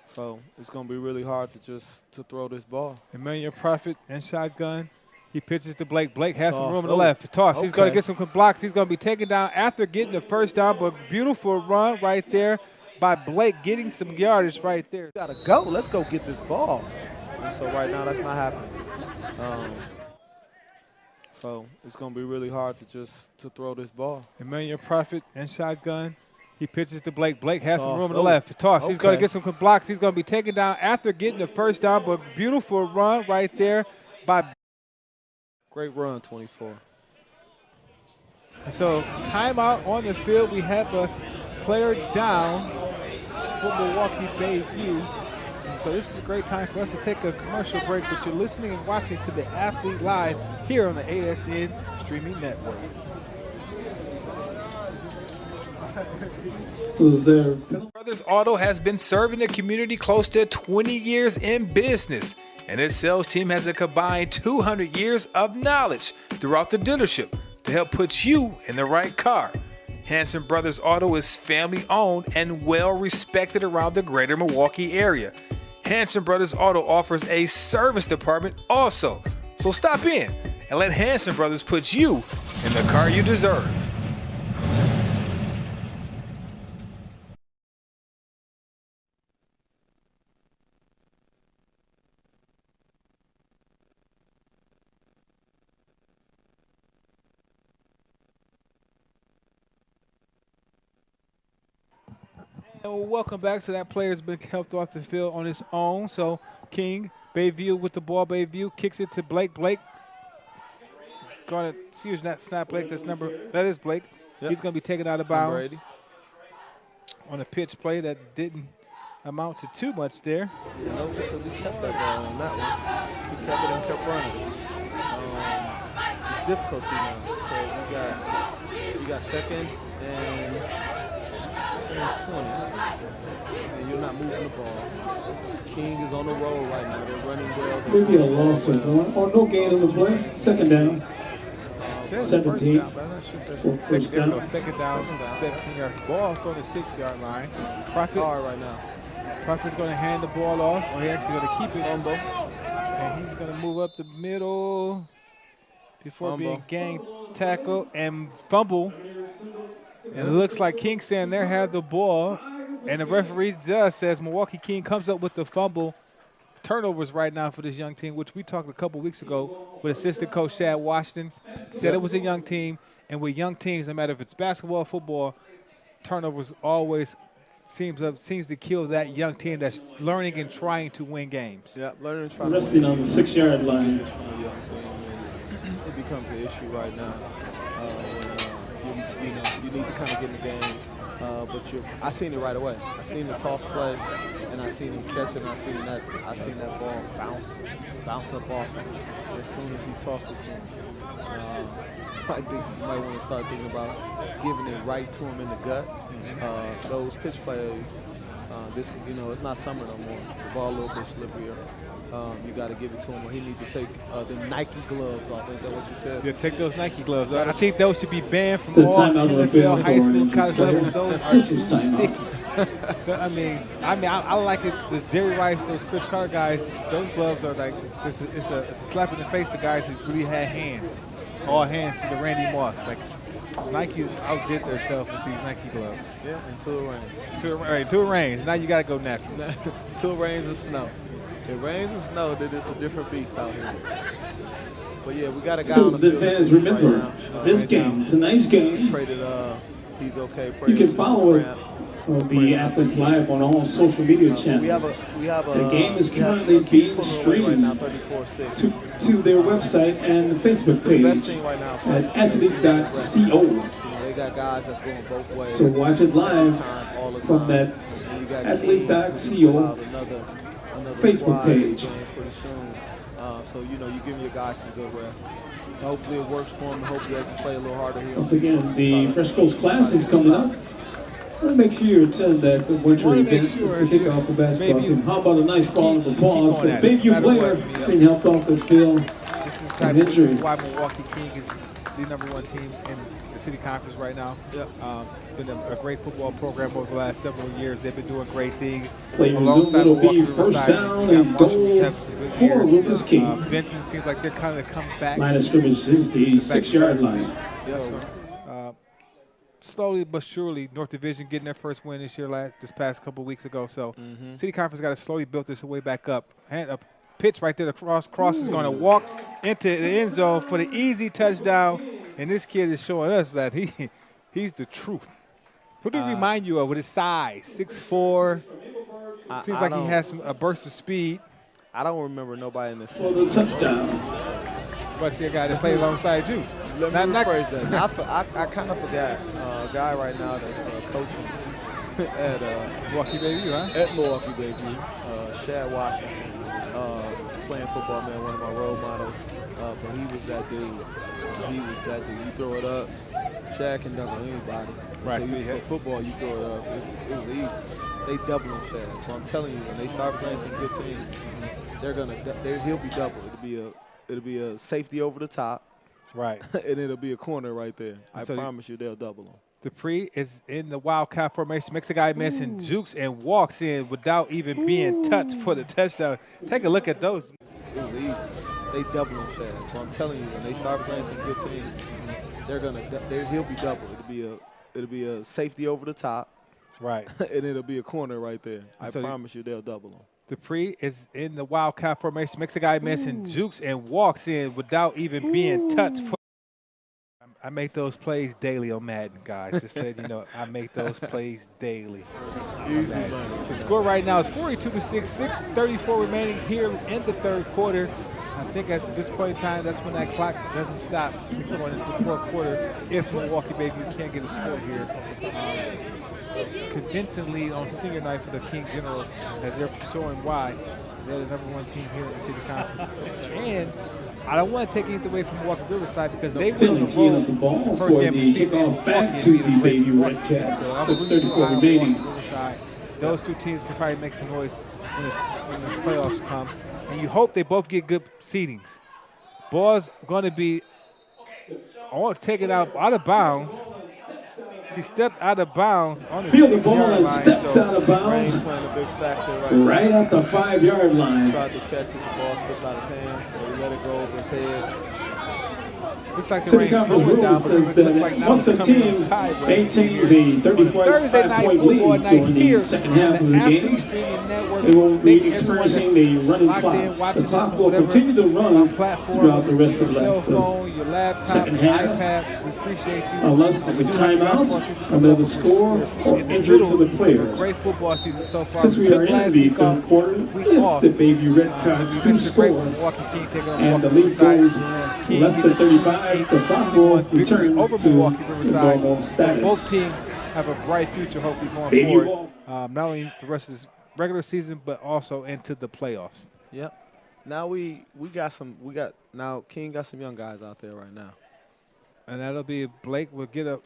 So it's going to be really hard to throw this ball. Emmanuel Prophet and shotgun. He pitches to Blake. Blake has some Toss. room on the left. Toss. Okay. He's going to get some blocks. He's going to be taken down after getting the first down, but beautiful run right there by Blake, getting some yardage right there. You got to go. Let's go get this ball. And so right now, that's not happening. So it's going to be really hard to throw this ball. Emmanuel Prophet and shotgun. He pitches to Blake. Blake has some Toss. room on the left. Toss. He's going to Okay. get some blocks. He's going to be taken down after getting the first down, but beautiful run right there by. Great run, 24. So timeout on the field. We have a player down for Milwaukee Bayview. And so this is a great time for us to take a commercial break, but you're listening and watching to the Athlete Live here on the ASN Streaming Network. Brothers Auto has been serving the community close to 20 years in business, and its sales team has a combined 200 years of knowledge throughout the dealership to help put you in the right car. Hanson Brothers Auto is family owned and well respected around the greater Milwaukee area. Hanson Brothers Auto offers a service department also, so stop in and let Hanson Brothers put you in the car you deserve. And welcome back. So that player's been helped off the field on his own. So King, Bayview with the ball. Bayview kicks it to Blake. Blake going to, excuse me, that's not Blake. That is Blake. Yep. He's going to be taken out of bounds Brady. on a pitch play that didn't amount to too much there. No, because he kept that ball on that one. He kept it and kept running. It's difficulty now. So you got second and 20. And you're not moving the ball. King is on the roll right now. They're running well. Maybe a loss of one. Or no gain on the play. Second down. 17. Second down, 17 yards. Ball on the 6-yard line. Prophet Right now. Prophet's going to hand the ball off, or he's actually going to keep it. And he's going to move up the middle before being gang tackle and fumble. And it looks like King saying there had the ball. And the referee says Milwaukee King comes up with the fumble. Turnovers right now for this young team, which we talked a couple weeks ago with assistant coach Shad Washington. Said it was a young team. And with young teams, no matter if it's basketball or football, turnovers always seems to kill that young team that's learning and trying to win games. Yeah, learning and trying Resting on the 6-yard line. It becomes an issue right now. You need to kind of get in the game. But I seen it right away. I seen the toss play, and I seen him catch it, and I seen that ball bounce up off him as soon as he tossed it to him. I think you might want to start thinking about giving it right to him in the gut. Those pitch plays, it's not summer no more. The ball a little bit slipperier. You got to give it to him, or he needs to take the Nike gloves off. Ain't that what you said? Yeah, take those Nike gloves off. I think those should be banned from The all timeout NFL, high school, for college player. levels. Those are too sticky. I like it. Those Jerry Rice, those Chris Carter guys, those gloves are like, it's a slap in the face to guys who really had hands. All hands to the Randy Moss. Like, Nike's outdid themselves with these Nike gloves. Yeah, until it rains. Until it rains. Now you got to go natural. Until it rains and snow. If it rains and snow, then it's a different beast out here. But yeah, we got a guy on the Students and field fans, right remember, now. this game, tonight's game, Pray that he's okay. Pray you can that follow it he's on the Athletes Live on all social media channels. The game is currently being streamed to their website and Facebook page at athlete.co. They got guys that's going both ways. So watch it live all the from time. that And you got athlete.co another Facebook squad page. pretty soon. So, you know, you give your guys some good rest. So hopefully it works for them. Hopefully they can play a little harder here. Once again, the Fresh Coast Class is coming up. Make sure you attend that winter event just to kick off the basketball team. How about a nice round of applause for the Bayview player being helped off the field? This is why Mil.King is the #1 team in the city conference right now. Yep. Been a great football program over the last several years. They've been doing great things. Play resume, it'll be first down and goal for Mil.King. Benson seems like they're kind of come back. Line of scrimmage is the 6-yard line. Yes, sir. Slowly but surely, North Division getting their first win this year, this past couple weeks ago. So, City Conference got to slowly build this way back up. And a pitch right there, the cross is going to walk into the end zone for the easy touchdown. And this kid is showing us that he's the truth. Who do he remind you of with his size? 6'4". Seems like he has a burst of speed. I don't remember nobody in this. For the touchdown. But see a guy that played alongside you. Let me rephrase that. I kind of forgot a guy right now that's coaching at Milwaukee Bayview, huh? At Milwaukee Bayview, Shad Washington, playing football, man, one of my role models. But he was that dude. You throw it up, Shad can dunk on anybody. Right. So for football, you throw it up. It was easy. They double on Shad. So I'm telling you, when they start playing some good teams, he'll be double. It'll be a safety over the top. Right. And it'll be a corner right there. I promise you they'll double him. Dupree is in the wildcat formation, makes a guy miss and jukes and walks in without even being touched for the touchdown. Take a look at those. It was easy. They double on Shad. So I'm telling you, when they start playing some good teams, he'll be double. It'll be a safety over the top. Right. And it'll be a corner right there. I promise you they'll double him. Dupree is in the wildcat formation, makes a guy miss and jukes and walks in without even being touched. I make those plays daily on Madden, guys. Just letting you know, I make those plays daily. Easy. So score right now is 42-6, 6:34 remaining here in the third quarter. I think at this point in time, that's when that clock doesn't stop going into the fourth quarter if Milwaukee Bayview can't get a score here. Convincing lead on senior night for the King Generals as they're showing why they're the #1 team here in the city conference. And I don't want to take anything away from Milwaukee Riverside because they were on the road the ball for the kickoff back to the Bayview Red Cats. 6:34 remaining. Those two teams can probably make some noise when the playoffs come. And you hope they both get good seedings. Ball's going to be taken out of bounds. He stepped out of bounds on the 6-yard line. Stepped out of bounds. Playing a big factor right at the 5-yard line. Tried to catch it, the ball slipped out of his hands, so he let it go over his head. Looks like the rain's slowing down, but it looks like now once the team maintains a 35-point lead during the second half of the game, they will be experiencing the running clock. The clock will continue to run throughout the rest of the second half, unless there's a timeout, another score, or injury to the players. Great football season so far. Since we are in the third quarter, if the Bayview Red Cats do score, and the lead goes less than 35, the clock will return over to Milwaukee Riverside. normal status. Both teams have a bright future, hopefully, going forward. Not only the rest of this regular season, but also into the playoffs. Yep. Now now King got some young guys out there right now. And that'll be Blake will get a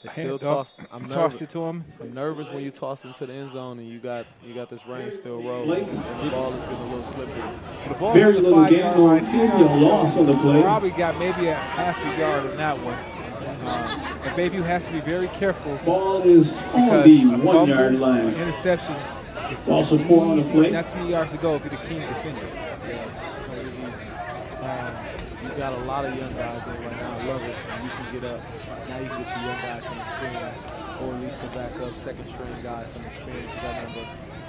They still tossed it to him. I'm nervous when you toss him to the end zone and you got this rain still rolling and the ball is getting a little slippery. The ball's Very on the little 5-yard gain, line. maybe a loss on the play. Probably got maybe a half a yard in that one. And Bayview has to be very careful. Ball is on the 1-yard line. Interception. It's Also 4 on the play. Not too many yards to go if you're the King defender. Yeah, it's going to be easy. You got a lot of young guys there right now. I love it. You can get up. Now you can get your young guys some experience, or at least the backup second string guys some experience.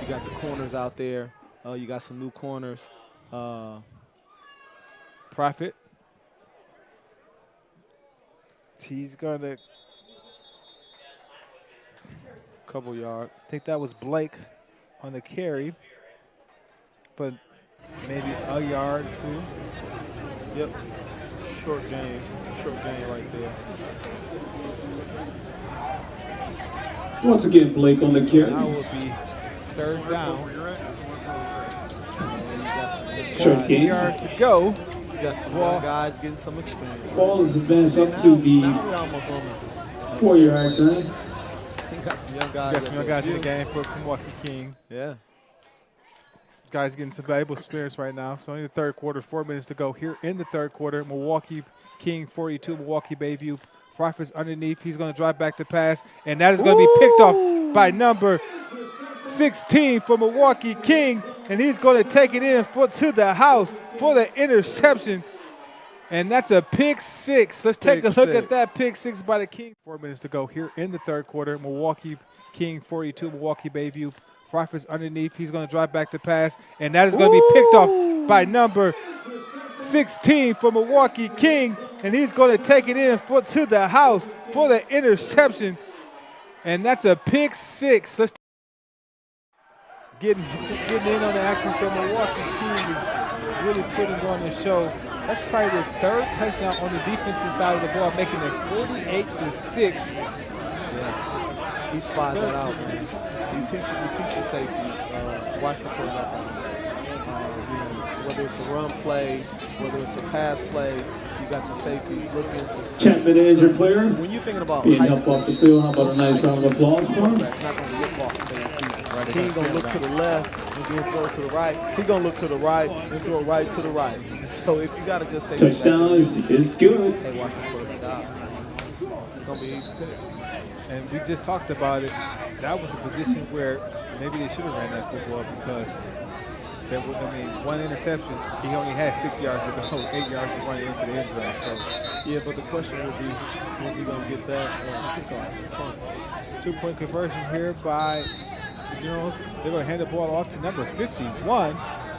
You got the corners out there. You got some new corners. Prophet. He's going to couple yards. I think that was Blake on the carry, but maybe a yard or two. Yep. Short gain right there. Once again, Blake on the carry. Now will be third down. You got some Short game. yards to go. We got some young guys getting some experience. Balls advance up to the Now we're almost on the 4-yard line. We got some young guys. In the game for Mil.King. Yeah. Guys getting some valuable experience right now. So in the third quarter, 4 minutes to go here in the third quarter. Mil.King 42, Milwaukee Bayview Profits underneath. He's going to drive back to pass, and that is going to be picked off by number 16 for Mil.King, and he's going to take it in to the house for the interception, and that's a pick six. Let's take a look at that pick six by the King. 4 minutes to go here in the third quarter. Mil.King 42, Milwaukee Bayview Profits underneath. He's going to drive back to pass, and that is going to be picked off by number 16 for Mil.King, and he's going to take it in to the house for the interception, and that's a pick six. Let's getting in on the action. So Mil.King is really putting on the show. That's probably the third touchdown on the defensive side of the ball, making it 48-6. Yeah. He spied that out, man. You teach your safeties. Watch for that. Whether it's a run play, whether it's a pass play, you got your safeties looking into. Chapman, injured player. When you're thinking about being high up school, off the field, how about a nice round of applause for him? That's not going to look off the season. Right? He ain't going to look to the left and then throw to the right. He's going to look to the right and throw right to the right. So if you got a good safety, touchdown is good. Hey, watch him first down. It's going to be easy pick. And we just talked about it. That was a position where maybe they should have ran that football because there was, one interception. He only had 6 yards to go, 8 yards to run into the end zone. So yeah, but the question would be, when's he going to get that? 2-point conversion here by the Generals. They're going to hand the ball off to number 51,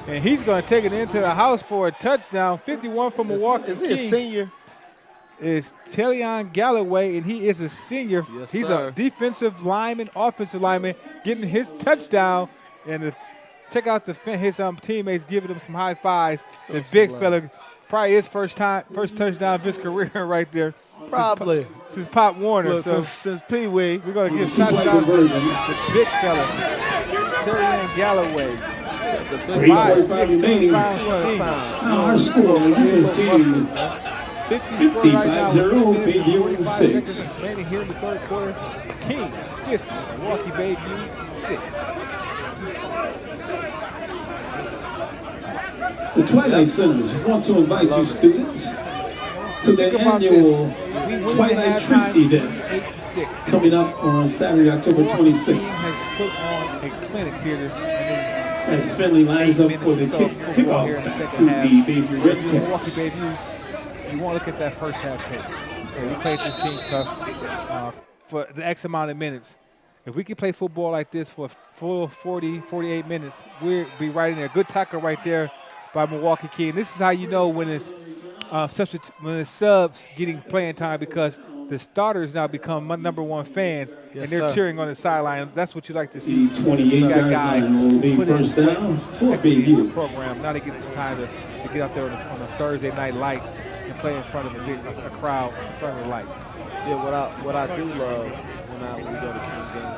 and he's going to take it into the house for a touchdown. 51 from Milwaukee. Is he a senior? Is Telion Galloway, and he is a senior. Yes, he's sir. a defensive lineman, offensive lineman, getting his touchdown. And check out his teammates giving him some high fives. The big fella, probably his first touchdown of his career right there. Probably. Since Pop Warner. Look, so since Pee Wee. We're going to give shout out to the big fella, Telion Galloway. The big 5'6", 200 pounds. Our score is King. 55-0, Bayview 6. Remaining here in the third quarter. King 50, Milwaukee Bayview 6. The Twilight Centers want to invite you students to the annual Twilight Treat event coming up on Saturday, October 26th. Has put on a clinic here as Finley lines up for the kickoff to the Bayview Red Milwaukee Cats. Bayview. You want to look at that first half tape. We played this team tough for the X amount of minutes. If we can play football like this for a full 40, 48 minutes, we'll be right in there. Good tackle right there by Mil.King. This is how you know when it's subs getting playing time, because the starters now become my #1 fans, and they're cheering on the sideline. That's what you like to see. 28-yard line will be first down for Bayview. Program. Now they get some time to get out there on a Thursday night lights and play in front of a crowd in front of the lights. Yeah, what I do love when we go to King games,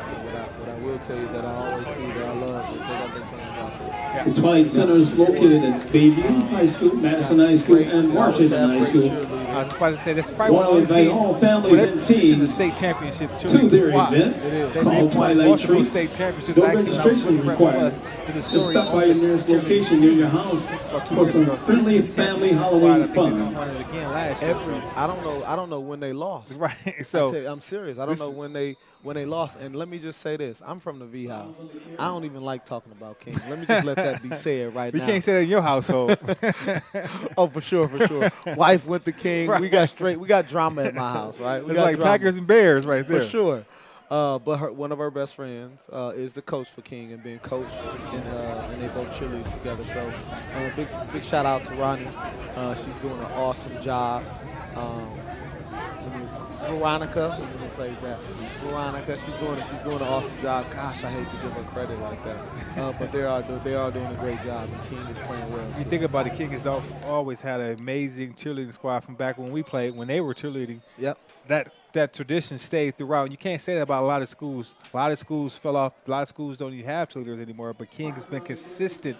what I will tell you that I always see that I love is they got their fans out there. The Twilight Center is located at Bayview High School, Madison High School, and Washington High School. I was about to say that's probably one of the teams. All families and This is a teams state championship to their event called Twilight Treat. State championship. No registration required. Just stop by your nearest location near your house for some friendly family Halloween fun. I don't know when they lost. Right. So I'm serious. I don't know when they lost. And let me just say this: I'm from the V house. I don't even like talking about King. Let me just let that be said right now. We can't say that in your household. Oh, for sure. Wife went to King. Right. We got drama at my house, right? We it's got like drama. Packers and Bears right there. For sure. But one of her best friends is the coach for King and being coached, and they both cheerleaders together. So big shout out to Ronnie. She's doing an awesome job. Veronica, let me phrase that. Veronica, she's doing an awesome job. Gosh, I hate to give her credit like that, but they are doing a great job, and King is playing well. You think about it, King has always had an amazing cheerleading squad from back when we played, when they were cheerleading. Yep. That tradition stayed throughout. You can't say that about a lot of schools. A lot of schools fell off. A lot of schools don't even have cheerleaders anymore. But King has been consistent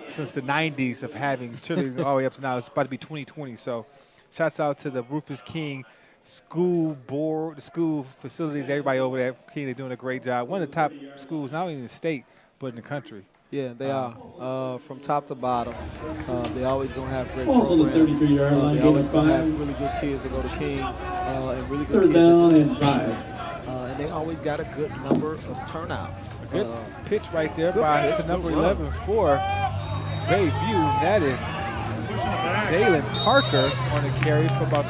since the 90s of having cheerleading all the way up to now. It's about to be 2020. So shouts out to the Mil.King school board, the school facilities, everybody over there. King, they're doing a great job. One of the top schools, not only in the state, but in the country. Yeah, they are. From top to bottom, they always going to have great Balls on the programs. 33-yard line, They always going to have 5. really good kids that go to King and really good Third kids that down just and 5. and they always got a good number of turnout. Good pitch right there by to number 11 for Bayview. That is Jalen Parker on the carry for about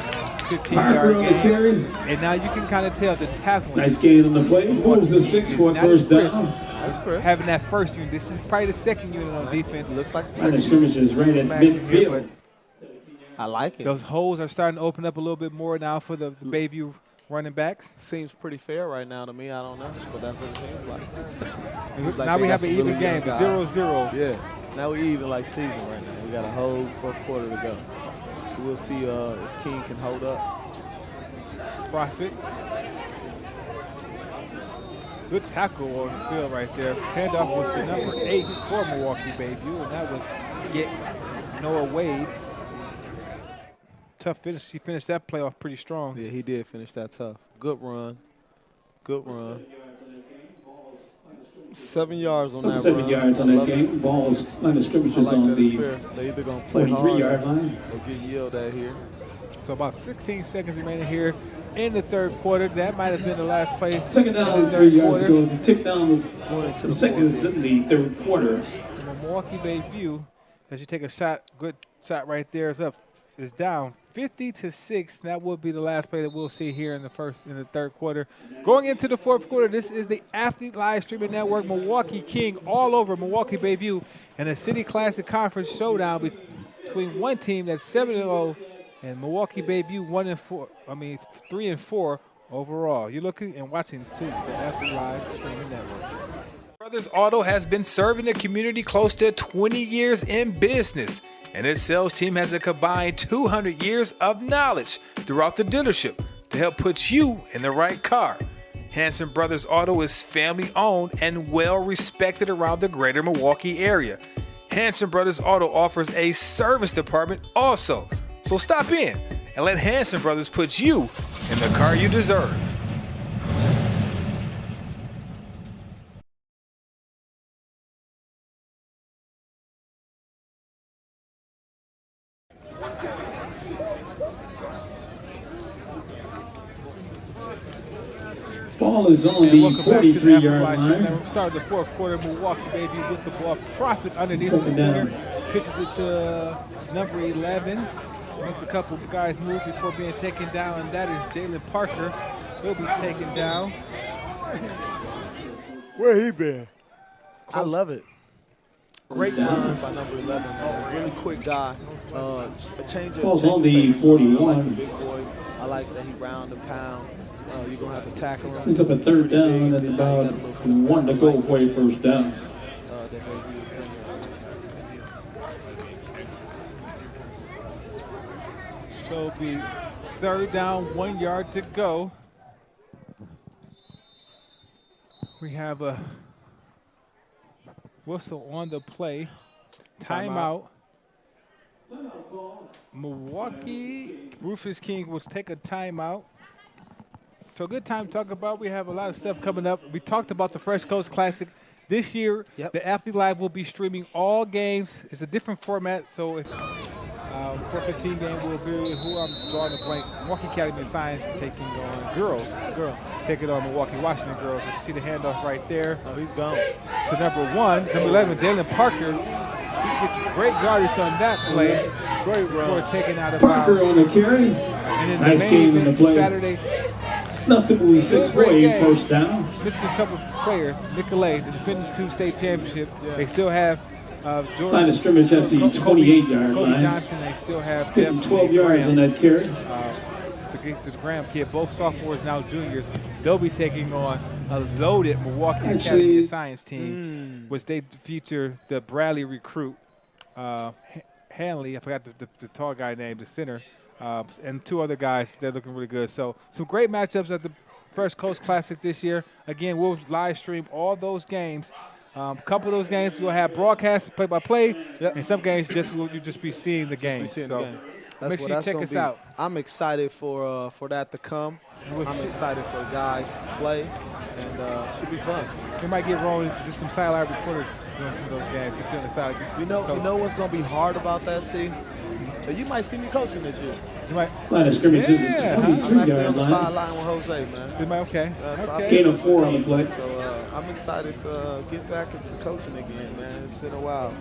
15-yard on the carry. And now you can kind of tell the tackling. Nice gain on the play. Moves the 6 for a first down. That's correct. Having that first unit. This is probably the second unit on defense. It looks like the Line of second. scrimmage is right at midfield. I like it. Those holes are starting to open up a little bit more now for the Bayview running backs. Seems pretty fair right now to me. I don't know, but that's what it seems like. Seems like Now they we got have some an even really young game, guys. 0-0. Yeah. Now we even like Steven right now. We got a whole fourth quarter to go. So we'll see if King can hold up. Profit. Good tackle on the field right there. Handoff was to number 8 for Milwaukee Bayview, and that was Noah Wade. Tough finish. He finished that play off pretty strong. Yeah, he did finish that tough. Good run. Good run. 7 yards on that 7 run. yards on that game. Ball's line of scrimmage I is like on that. It's the fair. They either going to play 43-yard hard line. or get yelled at here. So about 16 seconds remaining here in the third quarter. That might have been the last play. Second down, 3 yards to go. It's a tick down the seconds in the third quarter. Milwaukee Bayview, as you take a shot, good shot right there, is down 50-6. That will be the last play that we'll see here in the third quarter. Going into the fourth quarter, this is the Athlete Live Streaming Network, Mil.King all over Milwaukee Bayview, and a City Classic Conference showdown between one team that's 7-0 and Milwaukee Bayview 3-4 overall. You're looking and watching to the Athlete Live Streaming Network. Brothers Auto has been serving the community close to 20 years in business, and its sales team has a combined 200 years of knowledge throughout the dealership to help put you in the right car. Hanson Brothers Auto is family owned and well respected around the greater Milwaukee area. Hanson Brothers Auto offers a service department also. So stop in and let Hanson Brothers put you in the car you deserve. Ball is on the 43-yard line. Start the fourth quarter. Milwaukee Bayview with the ball. Profit underneath the center. Pitches it to number 11. Makes a couple guys move before being taken down, and that is Jalen Parker. He'll be taken down. Where he been? I love it. Great run by number 11. Really quick guy. A change of Ball's on the 41. I like the big boy. I like that he round and pound. You're going to have to tackle him. He's up at third down and about 1 to go for a first down. So it'll be third down, 1 yard to go. We have a whistle on the play. Timeout. Milwaukee Mil.King will take a timeout. So good time to talk about. We have a lot of stuff coming up. We talked about the Fresh Coast Classic. This year, the Athlete Live will be streaming all games. It's a different format, so if 4:15 game will be who I'm drawing a blank. Milwaukee Academy of Science taking on girls. Taking on Milwaukee Washington girls. You see the handoff right there. Oh, he's gone. To number 1, number 11, Jalen Parker. He gets great yardage on that play. Great run. Taken out of Parker bounds. on the carry. And then Nice the main game in the event play. Saturday. Enough to move 6 for a first down. Missing a couple of players. Nicolay, the defending 2 state championship. They still have Jordan. Line of scrimmage at the 28-yard Kobe line. Johnson, they still have Getting Jeff 12 yards Graham. on that carry. The Graham kid, both sophomores, now juniors. They'll be taking on a loaded Milwaukee Academy of Science team, which they feature the Bradley recruit, Hanley, I forgot the tall guy name, the center, and 2 other guys. They're looking really good. So some great matchups at the First Coast Classic this year. Again, we'll live stream all those games Couple of those games we'll have broadcasts, play-by-play, and some games you'll just be seeing the game. Make sure you check us out. I'm excited for that to come. I'm excited for the guys to play, and should be fun. We might get rolling just some sideline reporters doing some of those games. Get you on the side. You know what's going to be hard about that, see? You might see me coaching this year. You might. Line of scrimmage is the 23-yard on the line. sideline with Jose, man. Okay. Gain of 4 on the play. So I'm excited to get back into coaching again, man. It's been a while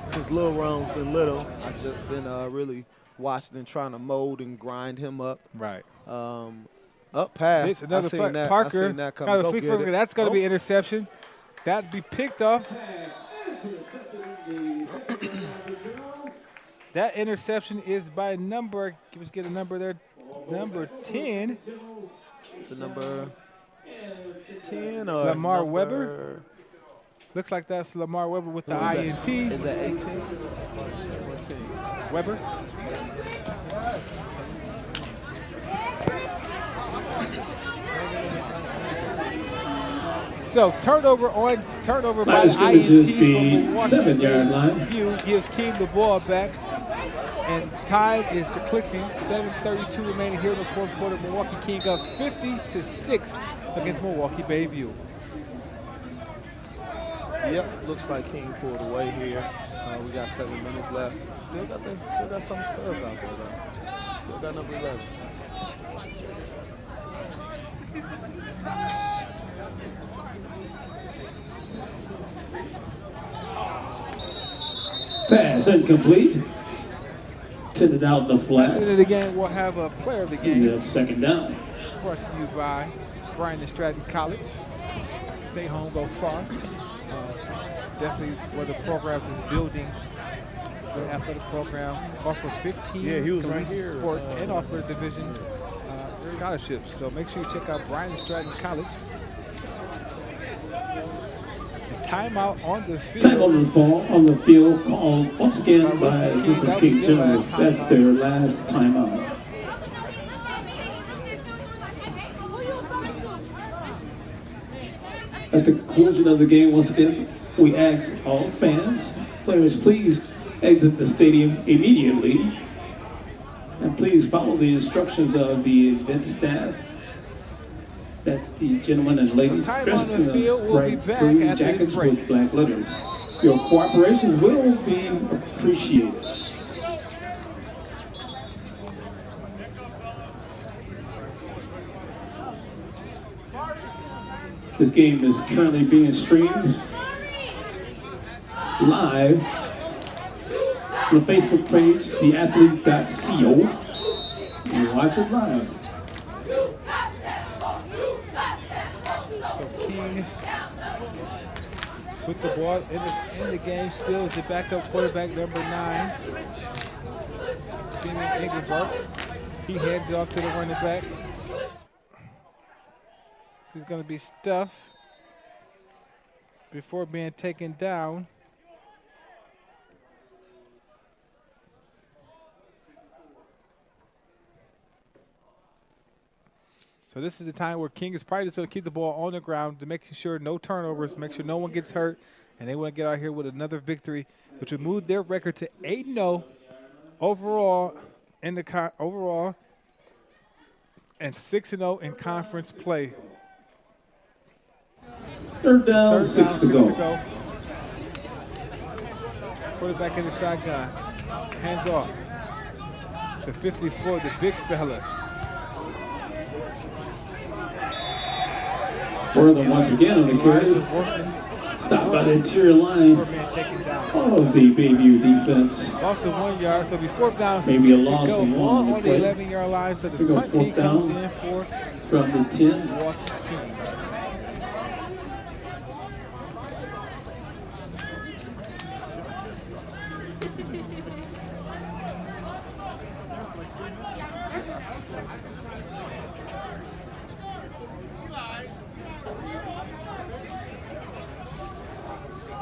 since Lil Ron's been little. I've just been really watching and trying to mold and grind him up. Right. Up pass. It's another I seen that. Parker. I seen that coming. Go get it. That's going to be interception. That'd be picked off. That interception is by number. Let's get a number there. Number 10. The number 10 or Lamar Weber. Looks like that's Lamar Weber with the INT. Is that 18? 14. Weber. So turnover by INT from Milwaukee. 7-yard line. View gives King the ball back, and time is clicking. 7:32 remaining here in the fourth quarter. Milwaukee King up 50-6 against Milwaukee Bayview. Yep, looks like King pulled away here. We got 7 minutes left. Still got some studs out there though. Still got number 11. Pass incomplete. Tended out the flat. At the end of the game, we'll have a player of the game. Yep, second down. Brought to you by Bryan and Stratton College. Stay home, go far. Definitely where the program is building the athletic program. Offer 15 collegiate sports and offer division scholarships. So make sure you check out Bryan and Stratton College. Timeout on the field. Time on the field called once again by Mil.King Generals. That's their last timeout. At the conclusion of the game, once again, we ask all fans, players, please exit the stadium immediately. And please follow the instructions of the event staff. That's the gentleman and lady dressed in bright green jackets with black letters. Your cooperation will be appreciated. This game is currently being streamed live on the Facebook page, theathlete.co. You watch it live. King with the ball in the game still is the backup quarterback, number 9. Simeon Engelbert. He hands it off to the running back. He's going to be stuffed before being taken down. So this is the time where King is probably just going to keep the ball on the ground to make sure no turnovers, make sure no one gets hurt, and they want to get out here with another victory, which would move their record to 8-0 overall in the overall, and 6-0 in conference play. Third down, 6 to go. Quarterback in the shotgun, hands off to 54, the big fella. Further once again on the carry. Stopped by the interior line of the Bayview defense. Lost of 1 yard, so before down, maybe a 6 loss to go. of Ball 1 on the 11-yard line, so the punt team comes in for from the 10. Milwaukee King.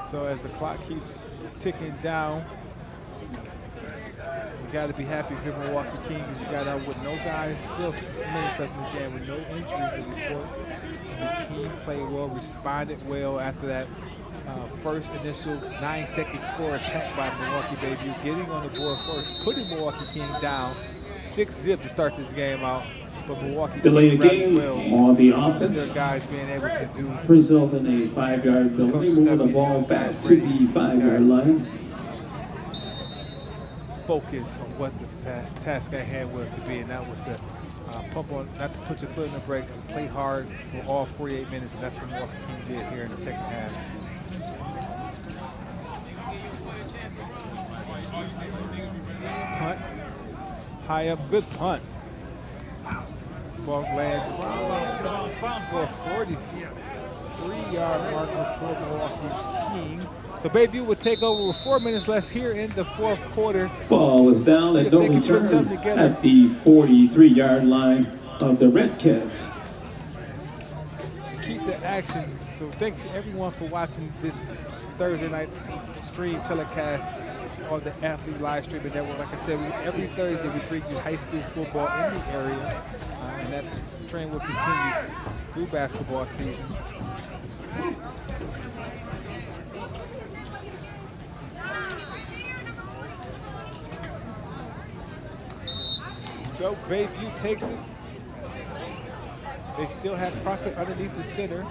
So as the clock keeps ticking down, you got to be happy if you're Milwaukee King, because you got out with no guys, still 6 minutes left in this game with no injuries to report. And the team played well, responded well after that first initial 9-second score attempt by Milwaukee Bayview, getting on the board first, putting Mil.King down 6-zip to start this game out. But Milwaukee Delay a King game on the offense. their guys being able to do. Result in a 5-yard penalty. Moving the ball back to the 5-yard line. Focus on what the task at hand was to be, and that was to pump on, not to put your foot in the brakes, and play hard for all 48 minutes, and that's what Mil.King did here in the second half. Punt, high up, good punt. Ball lands for a 43-yard marker for Mil.King. So Bayview will take over with 4 minutes left here in the fourth quarter. Ball was down and don't return at the 43-yard line of the Red Cats. To keep the action. So thank you everyone for watching this Thursday night stream telecast on the Athlete Live Streaming Network. Like I said, every Thursday we bring you high school football in the area, and that trend will continue through basketball season. So Bayview takes it. They still have Prophet underneath the center.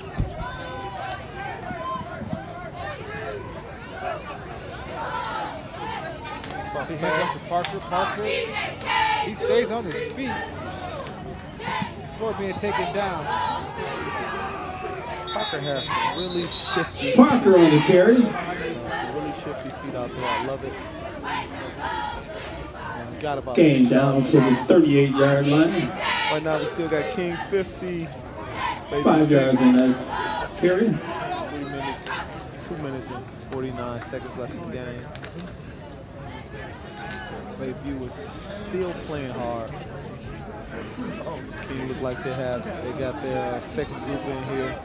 He heads up to Parker. Parker, he stays on his feet before being taken down. Parker has some really shifty. Parker on the carry. Some really shifty feet out there. I love it. Got about Gain down to the 38-yard line. Right now we still got King 50. 5 yards in that carry. 2 minutes and 49 seconds left in the game. Bayview is still playing hard. King look like they got their second group in here.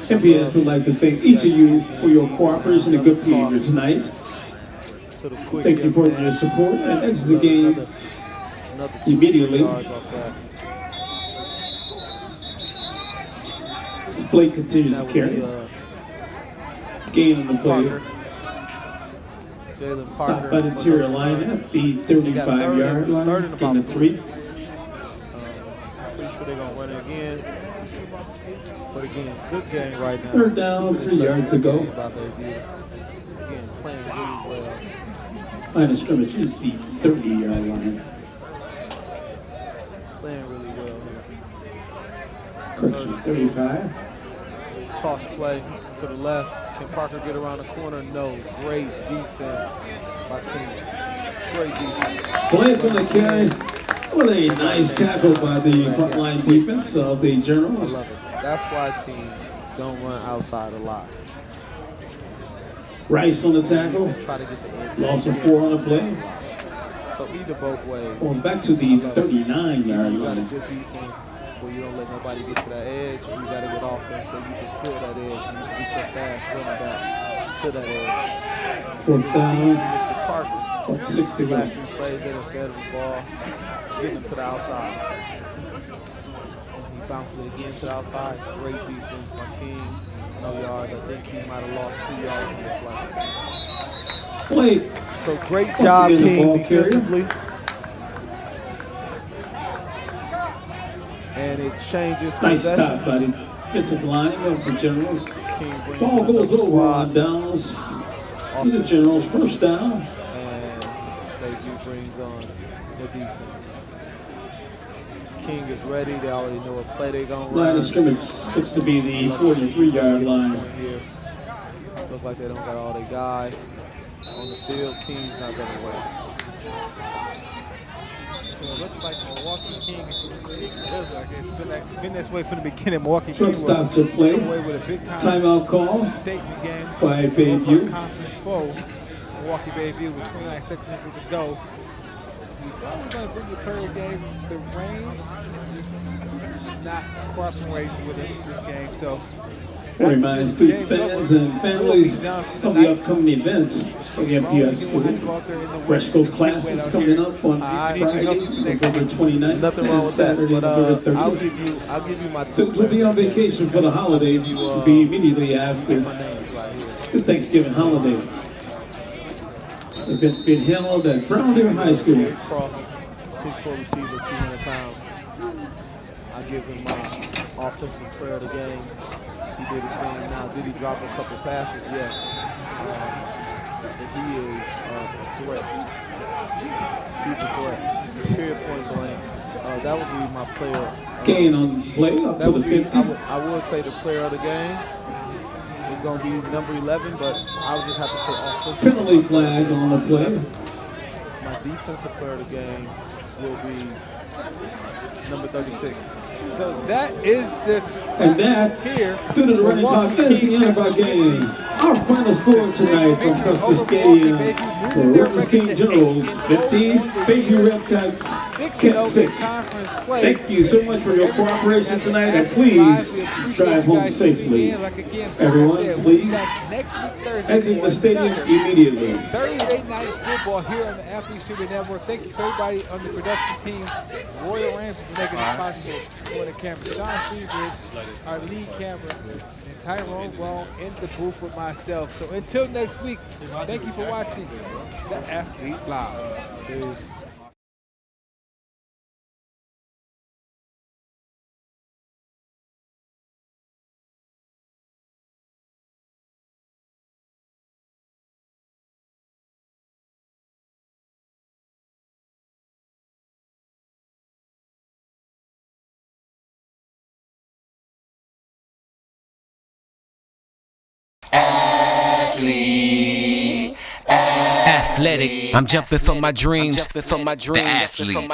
MPS would like to thank each of you for your cooperation and good behavior tonight. Thank you for your support and exit the game immediately. This play continues to carry. Gain on the play. Stop by the interior line at the 35-yard line. Gain of 3. Pretty sure they're going to run it again. But again, good game right now. Third down, 3 yards to go. Again, playing really well. Line of scrimmage is the 30-yard line. Playing really well Correction, 35. Toss play to the left. Can Parker get around the corner? No. Great defense by King. Great defense. Play from the carry. What a nice tackle by the frontline defense of the Generals. I love it. That's why teams don't run outside a lot. Rice on the tackle. Try to get the inside. Loss of 4 on the play. So either both ways. Going back to the 39-yard You got a line. good defense where you don't let nobody get to that edge. Or you got a good offense where you can seal that edge and you can get your fast running back to that edge. 4th down. Mr. Parker. 6 to go. Last 3 plays, they done fed him the ball. Getting him to the outside. He bounces it again to the outside. Great defense by King. No yards. I think he might have lost 2 yards on the play. Play. So great job, King, defensively. And it changes Nice possession. stop by the defensive line of the Generals. King brings Ball goes another over on squad. downs to the Generals. First down. And Bayview brings on the defense. King is ready. They already know what play they're going to run. Line of scrimmage looks to be the 43-yard line. Here. Look like they don't got all their guys on the field. King's not going to win. So it looks like Mil.King, it's been this way from the beginning. Mil.King Short stop to play. away with a big time Timeout call statement game by Bayview. Conference foe. Milwaukee Bayview with 29 seconds to go. We're going to bring the Prairie game. The rain is not cooperating with us this game. So Remind student fans and families of the upcoming events for the MPS school. Fresco's classes coming up on Friday, November 29th, and Saturday, November 30th. I'll give you my Students will be on vacation for the holiday, will be immediately after the Thanksgiving holiday. Events being held at Browndale High School. 6'4" receiver, 200 pounds. I'll give him my offensive player of the game. He did his thing. Now, did he drop a couple passes? Yes. But he is a threat. He's a threat. Period, point blank. That would be my player. Gain on play up to the 50. I would say the player of the game is going to be number 11, but I would just have to say offensive. Penalty flag on the play. My defensive player of the game will be number 36. So that is this. And that, here, due to the running clock, is the end of our game. Our final score tonight from Custer Stadium for Mil.King Generals, 15, Bayview Redcats, 6. Thank you so much for your cooperation tonight, and please drive home safely. Everyone, please exit the stadium immediately. Thursday night football here on the Athlete Streaming Network. Thank you for everybody on the production team. Royal Ramsey for making this possible. For the camera, Sean Seabridge, our lead camera, and Tyrone Wrong in the booth with myself. So until next week, thank you for watching The Athlete Live. Peace. Athletic, I'm jumping for my dreams. The athlete.